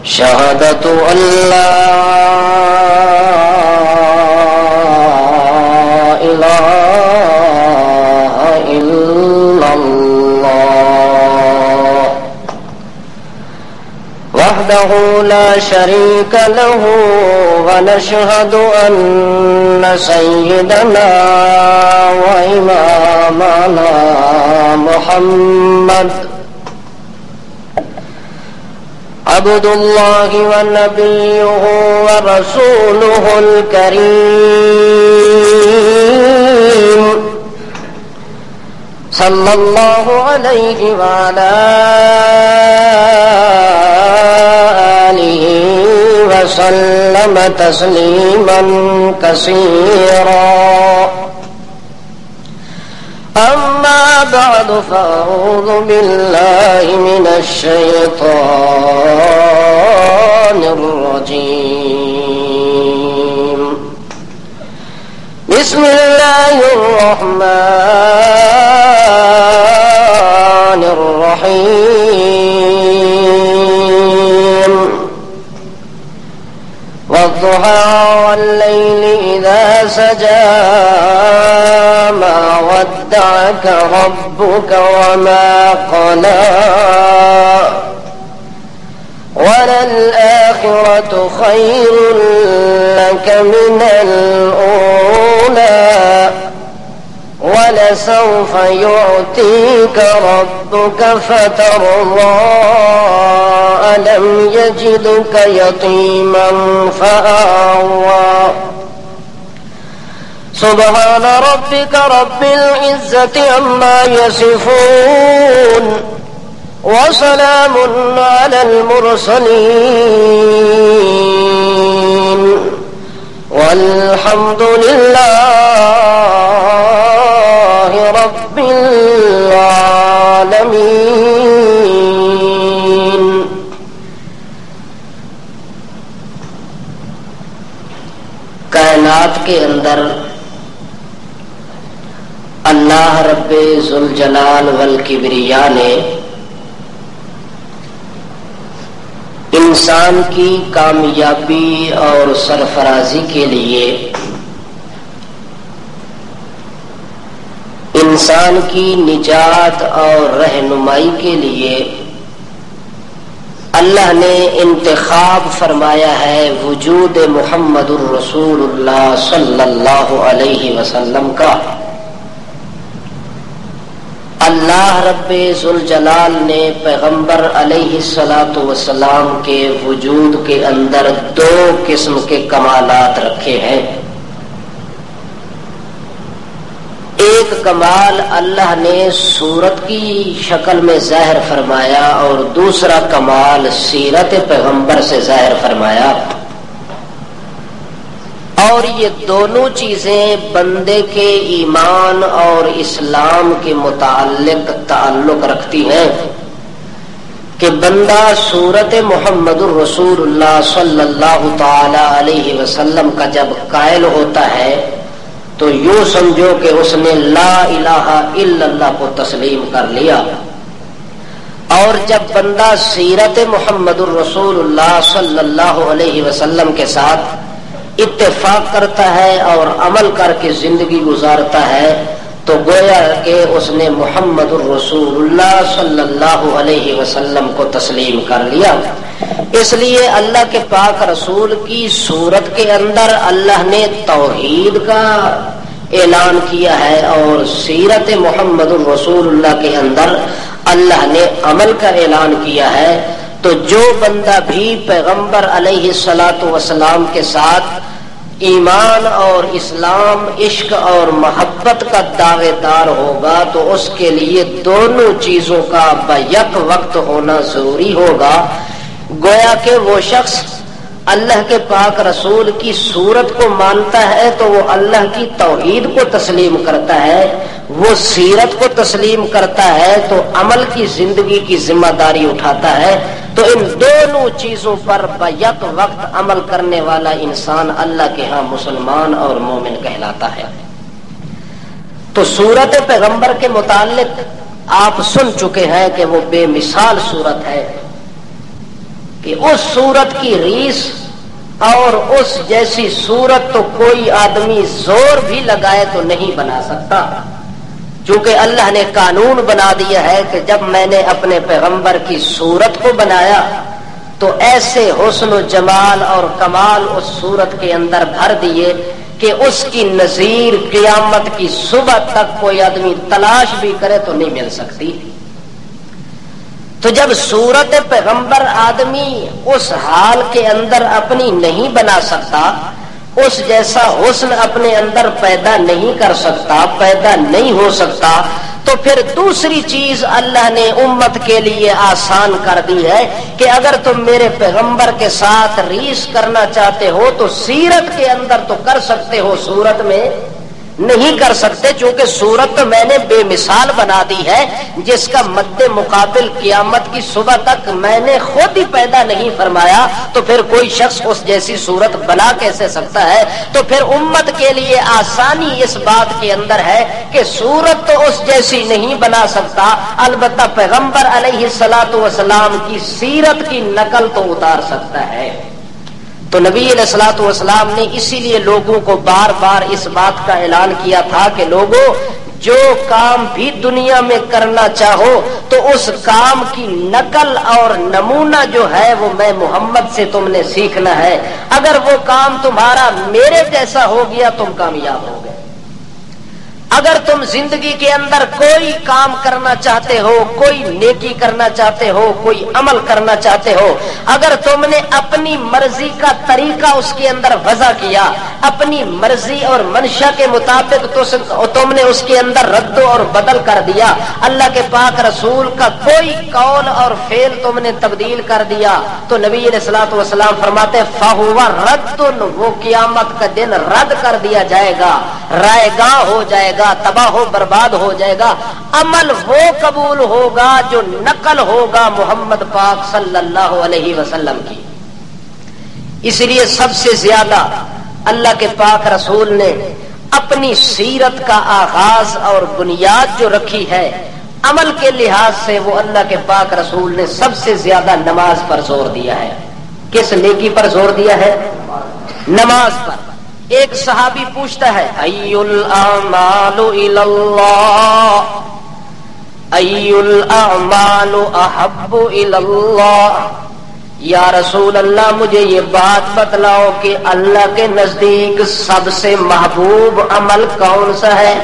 شهادة أن لا إله إلا الله وحده لا شريك له ونشهد أن سيدنا وإمامنا محمد عبد الله ونبيه ورسوله الكريم صلى الله عليه وعلى آله وسلم تسليما كثيرا. أما بعد فأعوذ بالله من الشيطان الرجيم. بسم الله الرحمن الرحيم. والضحى والليل إذا سجى ما ودعك ربك وما قلى وللآخرة خير لك من الأولى ولسوف يعطيك ربك فترضى ألم يجدك يتيما فآوى. سبحان ربك رب العزة عما يصفون وسلام على المرسلين والحمد لله رب العالمين. کائنات کے اندر اللہ رب ذوالجلال والکبریاء نے انسان کی کامیابی اور سرفرازی کے لیے، انسان کی نجات اور رہنمائی کے لیے اللہ نے انتخاب فرمایا ہے وجود محمد الرسول اللہ صلی اللہ علیہ وسلم کا. اللہ رب ذوالجلال نے پیغمبر علیہ الصلاۃ والسلام کے وجود کے اندر دو قسم کے کمالات رکھے ہیں. ایک کمال اللہ نے صورت کی شکل میں ظاہر فرمایا اور دوسرا کمال سیرت پیغمبر سے ظاہر فرمایا. اور یہ دونوں چیزیں بندے کے ایمان اور اسلام کے متعلق تعلق رکھتی ہیں کہ بندہ صورت محمد الرسول اللہ صلی اللہ تعالی علیہ وسلم کا جب قائل ہوتا ہے تو یوں سمجھو کہ اس نے لا الہ الا اللہ کو تسلیم کر لیا. اور جب بندہ سیرت محمد الرسول اللہ صلی اللہ علیہ وسلم کے ساتھ اتفاق کرتا ہے اور عمل کر کے زندگی گزارتا ہے تو گویا کہ اس نے محمد الرسول اللہ صلی اللہ علیہ وسلم کو تسلیم کر لیا. اس لیے اللہ کے پاک رسول کی صورت کے اندر اللہ نے توحید کا اعلان کیا ہے اور سیرت محمد الرسول اللہ کے اندر اللہ نے عمل کا اعلان کیا ہے. تو جو بندہ بھی پیغمبر علیہ الصلاۃ والسلام کے ساتھ ایمان اور اسلام، عشق اور محبت کا دعوے دار ہوگا تو اس کے لیے دونوں چیزوں کا بیک وقت ہونا ضروری ہوگا. گویا کہ وہ شخص اللہ کے پاک رسول کی صورت کو مانتا ہے تو وہ اللہ کی توحید کو تسلیم کرتا ہے، وہ سیرت کو تسلیم کرتا ہے تو عمل کی زندگی کی ذمہ داری اٹھاتا ہے. تو ان دونوں چیزوں پر بیک وقت عمل کرنے والا انسان اللہ کے ہاں مسلمان اور مومن کہلاتا ہے. تو سورت پیغمبر کے متعلق آپ سن چکے ہیں کہ وہ بے مثال سورت ہے. کہ اس صورت کی ریس اور اس جیسی صورت تو کوئی آدمی زور بھی لگائے تو نہیں بنا سکتا، چونکہ اللہ نے قانون بنا دیا ہے کہ جب میں نے اپنے پیغمبر کی صورت کو بنایا تو ایسے حسن و جمال اور کمال اس صورت کے اندر بھر دیے کہ اس کی نظیر قیامت کی صبح تک کوئی آدمی تلاش بھی کرے تو نہیں مل سکتی۔ تو جب صورت پیغمبر آدمی اس حال کے اندر اپنی نہیں بنا سکتا، اس جیسا حسن اپنے اندر پیدا نہیں کر سکتا، پیدا نہیں ہو سکتا، تو پھر دوسری چیز اللہ نے امت کے لیے آسان کر دی ہے کہ اگر تم میرے پیغمبر کے ساتھ ریس کرنا چاہتے ہو تو سیرت کے اندر تو کر سکتے ہو، صورت میں نہیں کر سکتے، چونکہ صورت تو میں نے بے مثال بنا دی ہے جس کا مد مقابل قیامت کی صبح تک میں نے خود ہی پیدا نہیں فرمایا، تو پھر کوئی شخص اس جیسی صورت بنا کیسے سکتا ہے؟ تو پھر امت کے لیے آسانی اس بات کے اندر ہے کہ صورت تو اس جیسی نہیں بنا سکتا، البتہ پیغمبر علیہ الصلوۃ والسلام کی سیرت کی نقل تو اتار سکتا ہے۔ تو نبی علیہ الصلوۃ والسلام نے اسی لیے لوگوں کو بار بار اس بات کا اعلان کیا تھا کہ لوگوں، جو کام بھی دنیا میں کرنا چاہو تو اس کام کی نقل اور نمونہ جو ہے وہ میں محمد سے تم نے سیکھنا ہے، اگر وہ کام تمہارا میرے جیسا ہو گیا تم کامیاب ہو گئے۔ اگر تم زندگی کے اندر کوئی کام کرنا چاہتے ہو، کوئی نیکی کرنا چاہتے ہو، کوئی عمل کرنا چاہتے ہو، اگر تم نے اپنی مرضی کا طریقہ اس کے اندر وضع کیا، اپنی مرضی اور منشا کے مطابق تو تم نے اس کے اندر رد اور بدل کر دیا، اللہ کے پاک رسول کا کوئی قول اور فعل تم نے تبدیل کر دیا، تو نبی علیہ الصلوۃ والسلام فرماتے فَهُوَ رَدٌّ، وہ قیامت کا دن رد کر دیا جائے گا، رائے گاہ ہو جائے گا، تباہ و برباد ہو جائے گا۔ عمل وہ قبول ہوگا جو نقل ہوگا محمد پاک صلی اللہ علیہ وسلم کی۔ اس لیے سب سے زیادہ اللہ کے پاک رسول نے اپنی سیرت کا آغاز اور بنیاد جو رکھی ہے عمل کے لحاظ سے، وہ اللہ کے پاک رسول نے سب سے زیادہ نماز پر زور دیا ہے۔ کس نیکی پر زور دیا ہے؟ نماز پر۔ ایک صحابی پوچھتا ہے ای الاعمال الی اللہ، ای الاعمال احب الی اللہ، یا رسول اللہ مجھے یہ بات بتلاؤ کہ اللہ کے نزدیک سب سے محبوب عمل کون سا ہے؟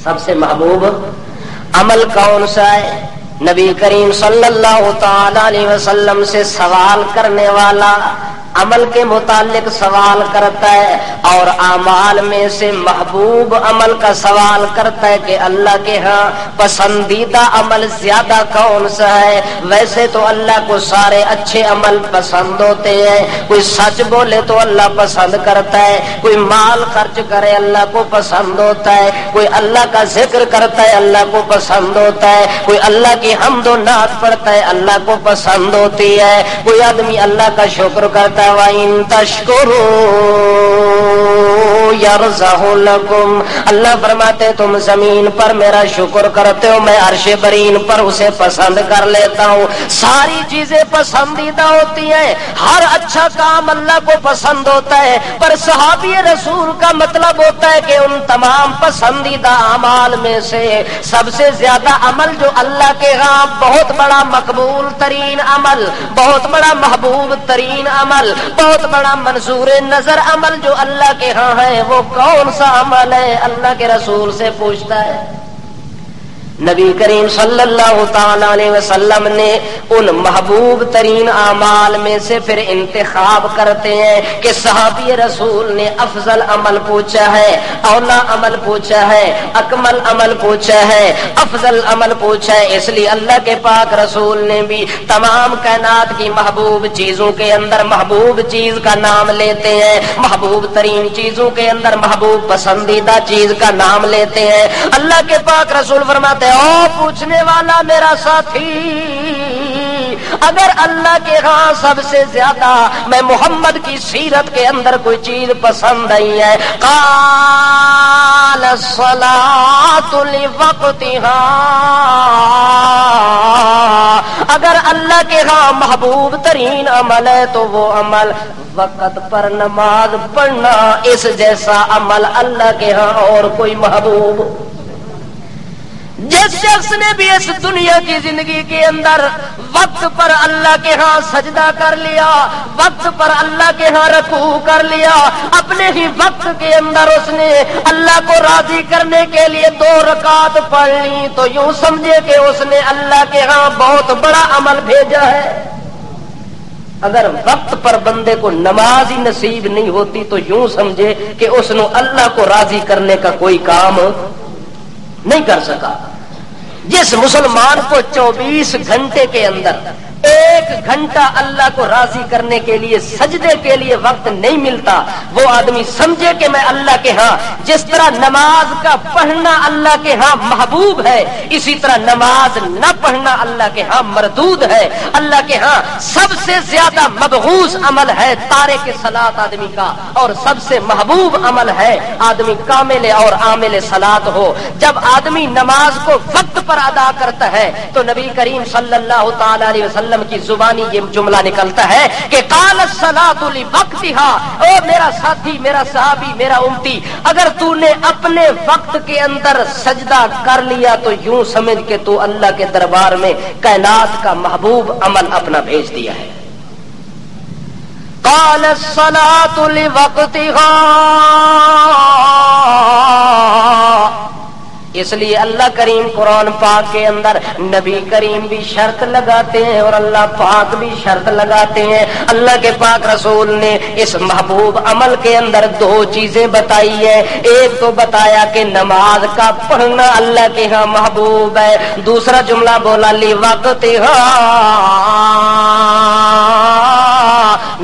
سب سے محبوب عمل کون سا ہے؟ نبی کریم صلی اللہ تعالی علیہ وسلم سے سوال کرنے والا عمل کے متعلق سوال کرتا ہے اور اعمال میں سے محبوب عمل کا سوال کرتا ہے کہ اللہ کے ہاں پسندیدہ عمل زیادہ کون سا ہے؟ ویسے تو اللہ کو سارے اچھے عمل پسند ہوتے ہیں، کوئی سچ بولے تو اللہ پسند کرتا ہے، کوئی مال خرچ کرے اللہ کو پسند ہوتا ہے، کوئی اللہ کا ذکر کرتا ہے اللہ کو پسند ہوتا ہے، کوئی اللہ کی حمد و نعت پڑھتا ہے اللہ کو پسند ہوتی ہے، کوئی آدمی اللہ کا شکر کرتا ہے وَإِن تَشْكُرُوا يَرْزَقْهُ لَكُمْ، اللہ فرماتے تم زمین پر میرا شکر کرتے ہو میں عرش برین پر اسے پسند کر لیتا ہوں۔ ساری چیزیں پسندیدہ ہوتی ہیں، ہر اچھا کام اللہ کو پسند ہوتا ہے، پر صحابی رسول کا مطلب ہوتا ہے کہ ان تمام پسندیدہ اعمال میں سے سب سے زیادہ عمل جو اللہ کے ہاں بہت بڑا مقبول ترین عمل، بہت بڑا محبوب ترین عمل، بہت بڑا منظور نظر عمل جو اللہ کے ہاں ہے وہ کون سا عمل ہے؟ اللہ کے رسول سے پوچھتا ہے۔ نبی کریم صلی اللہ تعالی علیہ وسلم نے ان محبوب ترین اعمال میں سے پھر انتخاب کرتے ہیں کہ صحابی رسول نے افضل عمل پوچھا ہے، اولا عمل پوچھا ہے، اکمل عمل پوچھا ہے، افضل عمل پوچھا ہے، اس لیے اللہ کے پاک رسول نے بھی تمام کائنات کی محبوب چیزوں کے اندر محبوب چیز کا نام لیتے ہیں، محبوب ترین چیزوں کے اندر محبوب پسندیدہ چیز کا نام لیتے ہیں۔ اللہ کے پاک رسول فرماتے او پوچھنے والا میرا ساتھی، اگر اللہ کے ہاں سب سے زیادہ میں محمد کی سیرت کے اندر کوئی چیز پسند نہیں ہے، قال الصلاۃ لوقتها، اگر اللہ کے ہاں محبوب ترین عمل ہے تو وہ عمل وقت پر نماز پڑھنا، اس جیسا عمل اللہ کے ہاں اور کوئی محبوب۔ جس شخص نے بھی اس دنیا کی زندگی کے اندر وقت پر اللہ کے ہاں سجدہ کر لیا، وقت پر اللہ کے ہاں رکوع کر لیا، اپنے ہی وقت کے اندر اس نے اللہ کو راضی کرنے کے لیے 2 رکعت پڑھ لی، تو یوں سمجھے کہ اس نے اللہ کے ہاں بہت بڑا عمل بھیجا ہے۔ اگر وقت پر بندے کو نماز ہی نصیب نہیں ہوتی تو یوں سمجھے کہ اس نے اللہ کو راضی کرنے کا کوئی کام نہیں کر سکا۔ جس مسلمان کو 24 گھنٹے کے اندر 1 گھنٹہ اللہ کو راضی کرنے کے لیے سجدے کے لیے وقت نہیں ملتا، وہ آدمی سمجھے کہ میں اللہ کے ہاں جس طرح نماز کا پڑھنا اللہ کے ہاں محبوب ہے، اسی طرح نماز نہ پڑھنا اللہ کے ہاں مردود ہے۔ اللہ کے ہاں سب سے زیادہ مبغوض عمل ہے تارک صلاۃ آدمی کا، اور سب سے محبوب عمل ہے آدمی کامل اور عامل صلاۃ ہو۔ جب آدمی نماز کو وقت پر ادا کرتا ہے تو نبی کریم صلی اللہ تعالی علیہ وسلم کی زبانی یہ جملہ نکلتا ہے کہ قال الصلاۃ لوقتها، او میرا ساتھی، میرا صحابی، میرا امتی، اگر تو نے اپنے وقت کے اندر سجدہ کر لیا تو یوں سمجھ کہ تو اللہ کے دربار میں کائنات کا محبوب عمل اپنا بھیج دیا ہے۔ قال الصلاۃ لوقتها، اس لیے اللہ کریم قرآن پاک کے اندر نبی کریم بھی شرط لگاتے ہیں اور اللہ پاک بھی شرط لگاتے ہیں۔ اللہ کے پاک رسول نے اس محبوب عمل کے اندر 2 چیزیں بتائی ہیں۔ ایک تو بتایا کہ نماز کا پڑھنا اللہ کے ہاں محبوب ہے، دوسرا جملہ بولا لوقتها،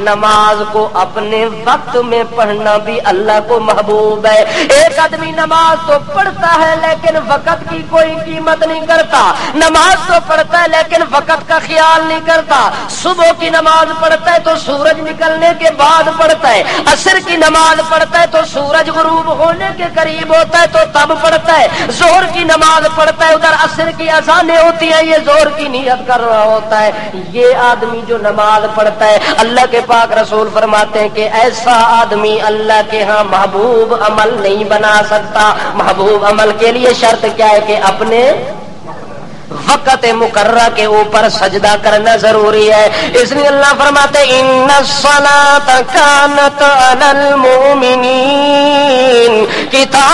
نماز کو اپنے وقت میں پڑھنا بھی اللہ کو محبوب ہے۔ ایک آدمی نماز تو پڑھتا ہے لیکن وقت کی کوئی قیمت نہیں کرتا، نماز تو پڑھتا ہے لیکن وقت کا خیال نہیں کرتا۔ صبح کی نماز پڑھتا ہے تو سورج نکلنے کے بعد پڑھتا ہے، عصر کی نماز پڑھتا ہے تو سورج غروب ہونے کے قریب ہوتا ہے تو تب پڑھتا ہے، ظہر کی نماز پڑھتا ہے ادھر عصر کی اذانیں ہوتی ہیں یہ ظہر کی نیت کر رہا ہوتا ہے۔ یہ آدمی جو نماز پڑھتا ہے، اللہ کے پاک رسول فرماتے ہیں کہ ایسا آدمی اللہ کے ہاں محبوب عمل نہیں بنا سکتا۔ محبوب عمل کے لیے شرط کیا ہے کہ اپنے وقت مقررہ کے اوپر سجدہ کرنا ضروری ہے۔ اس لیے اللہ فرماتے ہیں ان الصلاۃ کانت علی المؤمنین کتابا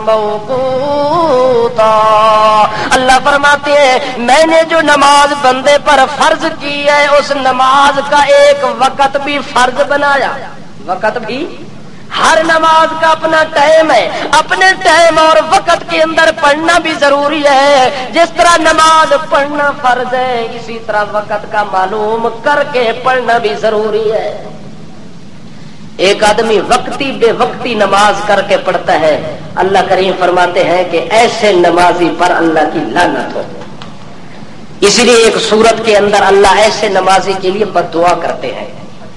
موقوتا، اللہ فرماتے ہیں میں نے جو نماز بندے پر فرض کی ہے اس نماز کا ایک وقت بھی فرض بنایا۔ وقت بھی، ہر نماز کا اپنا ٹائم ہے، اپنے ٹائم اور وقت کے اندر پڑھنا بھی ضروری ہے۔ جس طرح نماز پڑھنا فرض ہے اسی طرح وقت کا معلوم کر کے پڑھنا بھی ضروری ہے۔ ایک آدمی وقتی بے وقتی نماز کر کے پڑھتا ہے، اللہ کریم فرماتے ہیں کہ ایسے نمازی پر اللہ کی لعنت ہو۔ اسی لیے ایک سورت کے اندر اللہ ایسے نمازی کے لیے بد دعا کرتے ہیں۔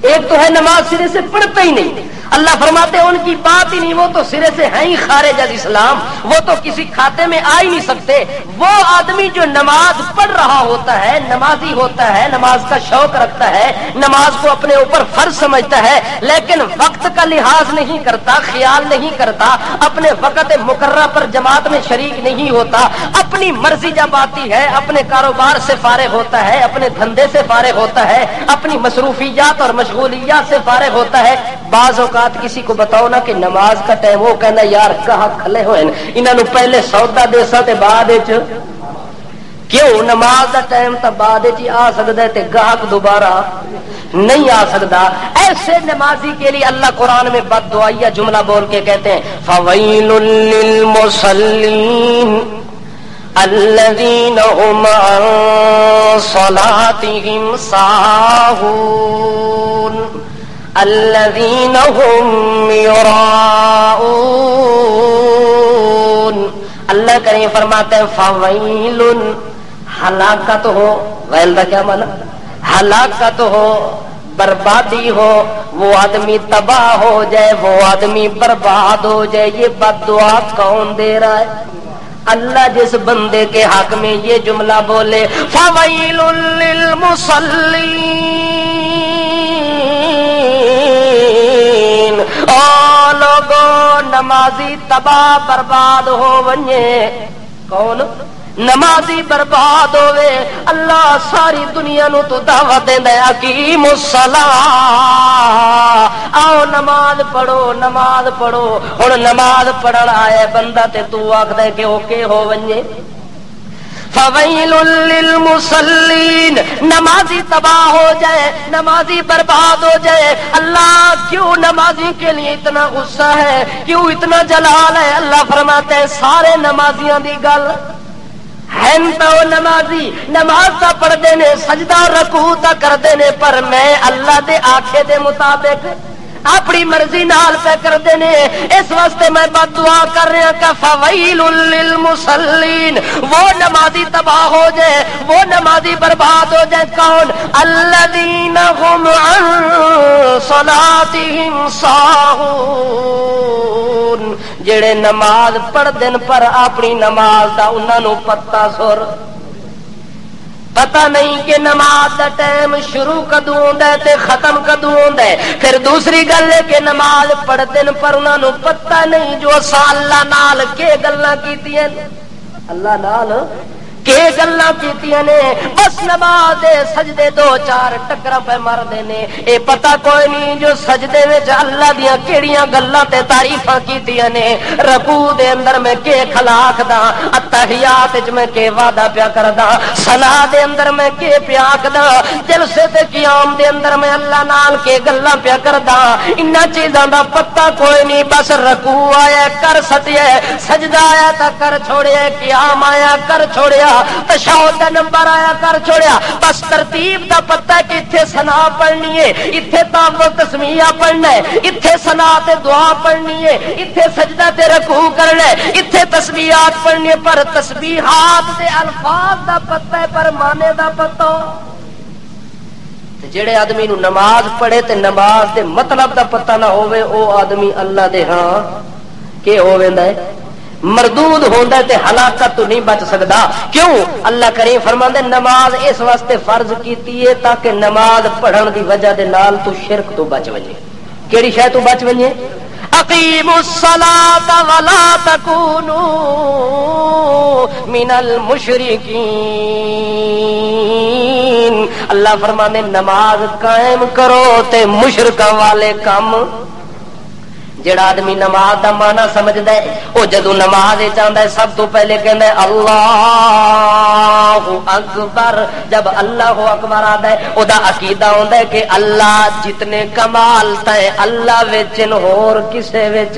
ایک تو ہے نماز سرے سے پڑھتا ہی نہیں، اللہ فرماتے ہیں ان کی بات ہی نہیں، وہ تو سرے سے ہیں ہی خارج از اسلام، وہ تو کسی کھاتے میں آ ہی نہیں سکتے۔ وہ آدمی جو نماز پڑھ رہا ہوتا ہے، نمازی ہوتا ہے، نماز کا شوق رکھتا ہے، نماز کو اپنے اوپر فرض سمجھتا ہے، لیکن وقت کا لحاظ نہیں کرتا، خیال نہیں کرتا، اپنے وقت مقررہ پر جماعت میں شریک نہیں ہوتا، اپنی مرضی جب آتی ہے اپنے کاروبار سے فارغ ہوتا ہے، اپنے دھندے سے فارغ ہوتا ہے، اپنی مصروفیات اور مشغولیات سے فارغ ہوتا ہے۔ بعض اوقات کسی کو بتاؤ نا کہ نماز کا ٹائم، وہ کہنا یار کہاں کھلے ہوئے انہاں نوں پہلے سودا دے سکتے بعد وچ کیوں؟ نماز دا ٹائم تا بعد وچ آ سکدا ہے تے گاہک دوبارہ نہیں آ سکتا۔ ایسے نمازی کے لیے اللہ قرآن میں بد دعائیہ جملہ بول کے کہتے ہیں فویل للمصلین الذین هم عن صلاتهم ساہون الذین هم یراؤون۔ اللہ کریم فرماتے ہیں فویل، ہلاکت ہو، ویل کا کیا مانا؟ ہلاکت ہو، بربادی ہو، وہ آدمی تباہ ہو جائے، وہ آدمی برباد ہو جائے۔ یہ بد دعا کون دے رہا ہے؟ اللہ جس بندے کے حق میں یہ جملہ بولے فویل للمصلین، او لوگو نمازی تباہ برباد ہو ونجے، کون؟ نمازی برباد ہوئے۔ اللہ ساری دنیا نو تو دعوت دیندا ہے اقیم الصلاۃ، آؤ نماز پڑھو نماز پڑھو۔ ہن نماز پڑھن آئے بندہ تے تو آکھدا ہے کہ اوکے ہو ونجے۔ فویل للمصلین، نمازی تباہ ہو جائے، نمازی برباد ہو جائے۔ اللہ کیوں نمازی کے لیے اتنا غصہ ہے، کیوں اتنا جلال ہے؟ اللہ فرماتے ہیں سارے نمازیاں دی گل ہیں تو نمازی نماز تا پڑھتے نے، سجدہ رکوع تا کرتے نے، پر میں اللہ دے آکھے دے مطابق اپنی مرضی نال پہ کرتے نے۔ اس واسطے میں بد دعا کر رہا کہ فویل للمصلین، وہ نمازی تباہ ہو جائے، وہ نمازی برباد ہو جائے۔ کون؟ الذین هم عن صلاتهم ساہون، جڑے نماز پڑھ دن پر اپنی نماز دا انہاں نو پتہ سر، پتہ نہیں کہ نماز دا ٹائم شروع کدوں ہوندا ہے تے ختم کدوں ہوندا ہے۔ پھر دوسری گل ہے کہ نماز پڑھ دن پر انہاں نو پتہ نہیں جو اساں اللہ نال کے گلاں کیتیاں، اللہ نال کہ گلاں کیتیاں نے، بس نماز دے سجدے دو چار ٹکراں پہ مار دینے، اے پتہ کوئی نہیں جو سجدے وچ اللہ دیاں کیڑیاں گلاں تے تعریفاں کیتیاں نے، رکوع دے اندر میں کہ خلاق دا، اتحیات وچ میں کہ وعدہ پیا کردا، ثنا دے اندر میں کہ پیا آکھدا، جلسے تے قیام دے اندر میں اللہ نال کہ گلاں پیا کردا۔ انہاں چیزاں دا پتہ کوئی نہیں، بس رکوع آیا کر سٹیا، سجدہ آیا تا کر چھوڑیا، قیام آیا کر چھوڑیا، تشہد دا نمبر آیا کر چھوڑیا، بس ترتیب دا پتہ ہے کہ اتھے ثنا پڑھنی ہے، اتھے تعوذ تسمیہ پڑھنا ہے، اتھے ثنا تے دعا پڑھنی ہے، اتھے سجدہ تے رکوع کرنا ہے، اتھے تسبیحات پڑھنی ہے، پر تسبیحات دے الفاظ دا پتہ ہے پر معنی دا پتہ۔ جڑے آدمی نو نماز پڑھے تے نماز دے مطلب دا پتہ نہ ہوئے، او آدمی اللہ دے ہاں کہ ہوویندا ہے مردود ہوندا ہے تے ہلاکت تو نہیں بچ سکدا۔ کیوں؟ اللہ کریم فرماندے نماز اس واسطے فرض کیتی ہے تاکہ نماز پڑھن دی وجہ دے نال تو شرک تو بچ ونجے۔ کیڑی شے تو بچ ونجے؟ اقیموا الصلاۃ ولا تکونوا من المشرکین، اللہ فرماندے نماز قائم کرو تے مشرکاں والے کام۔ جڑا آدمی نماز دا معنی سمجھدا ہے او جدوں نماز چاہندا ہے سب تو پہلے کہندا ہے اللہ اکبر۔ جب اللہ اکبر آدا ہے او دا عقیدہ ہوندا ہے کہ اللہ جتنے کمال تے اللہ وچ ہور کسے وچ،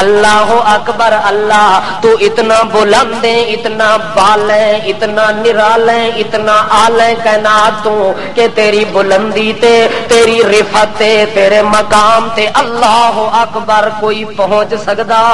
اللہ اکبر، اللہ تو اتنا بلند ہے، اتنا بالا ہے، اتنا نرالا ہے، اتنا اعلی ہے کائنات تو کہ تیری بلندی تے تیری رفعت تے تیرے مقام تے اللہ اکبر کوئی پہنچ سکدا۔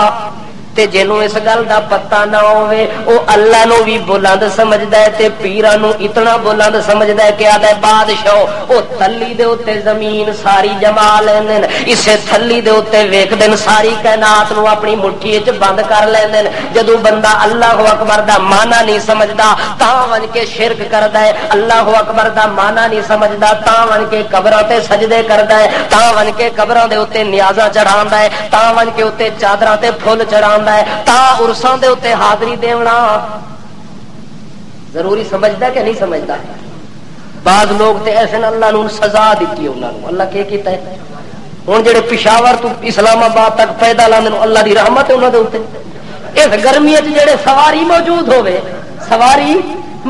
تے جنوں اس گل دا پتہ نہ ہوئے او اللہ نو بھی بلند سمجھدا ہے تے پیراں نو اتنا بلند سمجھدا ہے کہ آدھا بادشاہ او تھلی دے اوتے زمین ساری جما لیندے، اسے تھلی دے اوتے ویکھدے ساری کائنات نو اپنی مٹھی وچ بند کر لیندے۔ جدوں بندہ اللہ اکبر دا معنی نہیں سمجھدا تاں ون کے شرک کردا ہے، اللہ اکبر دا معنی نہیں سمجھدا تاں ون کے قبراں تے سجدے کردا ہے، تاں ون کے قبراں دے اوتے نیازاں چڑھاندا ہے، تاں ون کے اوتے چادراں تے پھل چڑھاندا ہے، تا عرساں دے اوتے حاضری دیونا ضروری سمجھدا کہ نہیں سمجھدا؟ بعض لوگ تے ایسے اللہ نو سزا دیتی ہے، انہاں نو اللہ کی کیتا ہے؟ ہن جڑے پشاور تو اسلام آباد تک پیدا لاندے نو اللہ دی رحمت ہے انہاں دے اوتے۔ اس گرمی وچ جڑے سواری موجود ہوے، سواری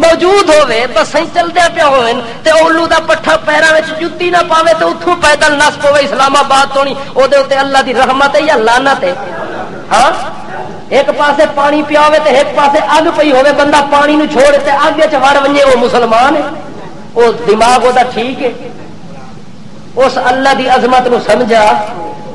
موجود ہوے، بسیں چلدے پیا ہوئن تے اولو دا پٹھا پیراں وچ جُتی نہ پاوے تے اتھوں پیدل نس پوے اسلام آباد تو نہیں، او دے اوتے اللہ دی رحمت ہے یا لعنت ہے؟ ہاں ایک پاسے پانی پیا ہوئے تے ایک پاسے اگ پئی ہوئے، بندہ پانی نو چھوڑ تے اگ وچ وڑ ونجے، او مسلمان ہے؟ او دماغ او دا ٹھیک ہے؟ اس اللہ دی عظمت نو سمجھا،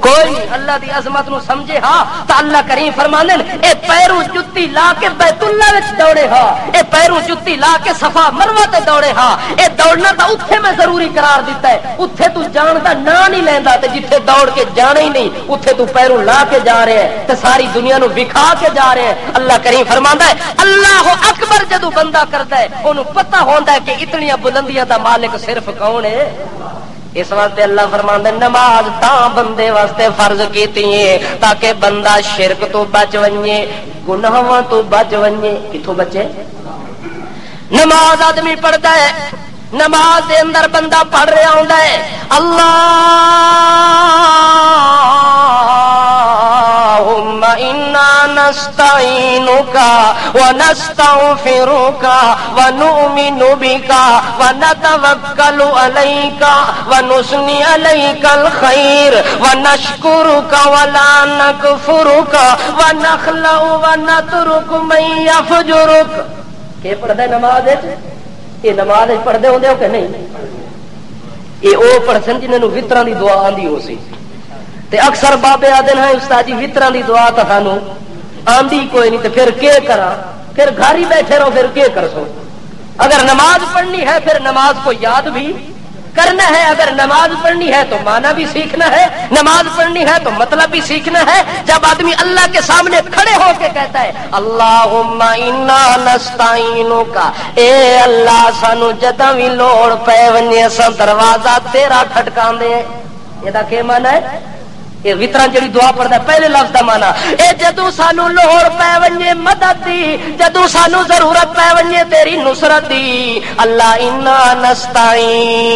کوئی اللہ دی عظمت نو سمجھے ہاں تو اللہ کریم فرماندے اے پیروں جُتی لا کے بیت اللہ وچ دوڑے ہاں، اے پیروں جُتی لا کے صفا مروہ تے دوڑے ہاں، اے دوڑنا تا اوتھے میں ضروری قرار دیتا ہے، اوتھے تو جان دا نا نہیں لیندا تے جتھے دوڑ کے جانا ہی نہیں اوتھے تو پیروں لا کے جا رہے ہیں تے ساری دنیا نو وکھا کے جا رہے ہیں۔ اللہ کریم فرماندا ہے اللہ اکبر جدوں بندہ کردا ہے اونوں پتہ ہوندا ہے کہ اتنی بلندیاں دا مالک صرف کون ہے۔ اس واسطے اللہ فرماندا ہے نماز تاں بندے واسطے فرض کیتی ہے تاکہ بندہ شرک تو بچ ونجے، گناہاں تو بچ ونجے۔ کتھوں بچے؟ نماز آدمی پڑھدا ہے، نماز دے اندر بندہ پڑھ رہا ہوندا ہے اللہم انا نستعینک ونستغفرک ونؤمن بک ونتوکل علیک ونثنی علیک الخیر ونشکرک ولا نکفرک ونخلع ونترک من یفجرک۔ کہ پڑھدا ہے نماز وچ؟ یہ نماز پڑھتے ہوندے ہو کہ نہیں؟ یہ وہ پڑھسن جنہوں وطراں دی دعا آندی ہو سی تے اکثر بابے آدھے ہیں استاد جی وطراں دی دعا تو سانو آندی کوئی نہیں تے پھر کے کرا، پھر گھر ہی بیٹھے رہو پھر کے کر سو۔ اگر نماز پڑھنی ہے پھر نماز کو یاد بھی کرنا ہے، اگر نماز پڑھنی ہے تو معنی بھی سیکھنا ہے، نماز پڑھنی ہے تو مطلب بھی سیکھنا ہے۔ جب آدمی اللہ کے سامنے کھڑے ہو کے کہتا ہے اللہم انا نستعینک، اے اللہ سانو جداں وی لوڑ پے ونجے اساں دروازہ تیرا کھٹکاندے ہیں، یہ دا کی معنی ہے؟ یہ وطراں جڑی دعا پڑھدا ہے پہلے لفظ دا معنی اے جدوں سانو لوڑ پے ونجے مدد دی، جدوں سانو ضرورت پے ونجے تیری نصرت دی، اللہ انا نستعینک،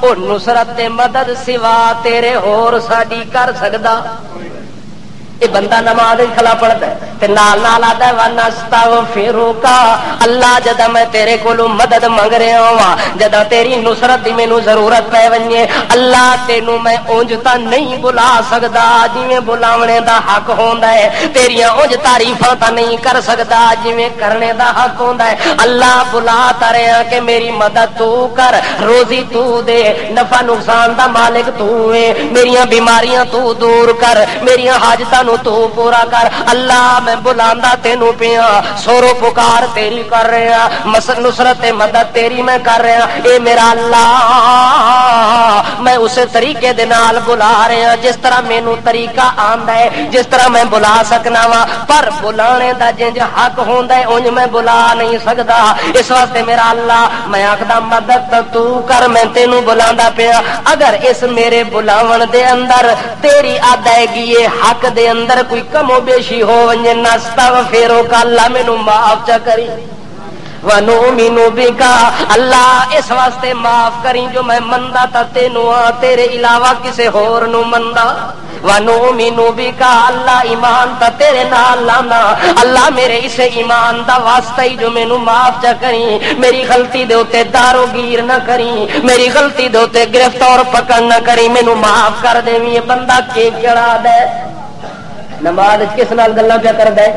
او نصرت تے مدد سوا تیرے ہور ساڈی کر سکدا؟ یہ بندہ نماز کھلا پڑھتا ہے تے نال نال آتا ہے ونستغفرک، اللہ جدا میں تیرے کولوں مدد منگ رہا ہوں، جدا تیری نصرت دی مینوں ضرورت پے ونجے اللہ تینوں میں اونج تا نہیں بلا سکدا جویں بلاونے دا حق ہوندا ہے، تیریاں اونج تعریفاں تا نہیں کر سکدا جویں کرنے دا حق ہوندا ہے۔ اللہ بلا تا رہا کہ میری مدد تو کر، روزی تو دے، نفع نقصان دا مالک تو ہے، میریاں بیماریاں تو دور کر، میریاں حاجتاں تو پورا کر۔ اللہ میں بلاندا تینوں پیا، سورو پکار تیری کر رہا، نصرت مدد تیری میں کر رہا، اے میرا اللہ میں اسے طریقے دے نال بلا رہا جس طرح مینوں طریقہ آندا ہے، جس طرح میں بلا سکنا وا، پر بلانے دا جنج حق ہوندا ہے اونج میں بلا نہیں سکدا۔ اس واسطے میرا اللہ میں آکھدا مدد تو کر، میں تینوں بلاندا پیا، اگر اس میرے بلاون دے اندر تیری ادائیگی حق دے اندر کوئی کم و بیشی ہو ونجے نستغفرک، اللہ مینوں معاف چا کری، ونؤمن بک، اللہ اس واسطے معاف کری جو میں مندا تا تینوں تیرے علاوہ کسے ہور نو مندا، ونؤمن بک، اللہ ایمان تا تیرے نال لانا، اللہ میرے اسے ایمان دا واسطہ ہی جو مینوں معاف چا کری، میری غلطی دے اوتے دارو گیر نہ کری، میری غلطی دے اوتے گرفتار پکڑ نہ کری، مینوں معاف کر دیویں۔ یہ بندہ کی کڑا دے نماز کس نال گلاں پیا کردا ہے؟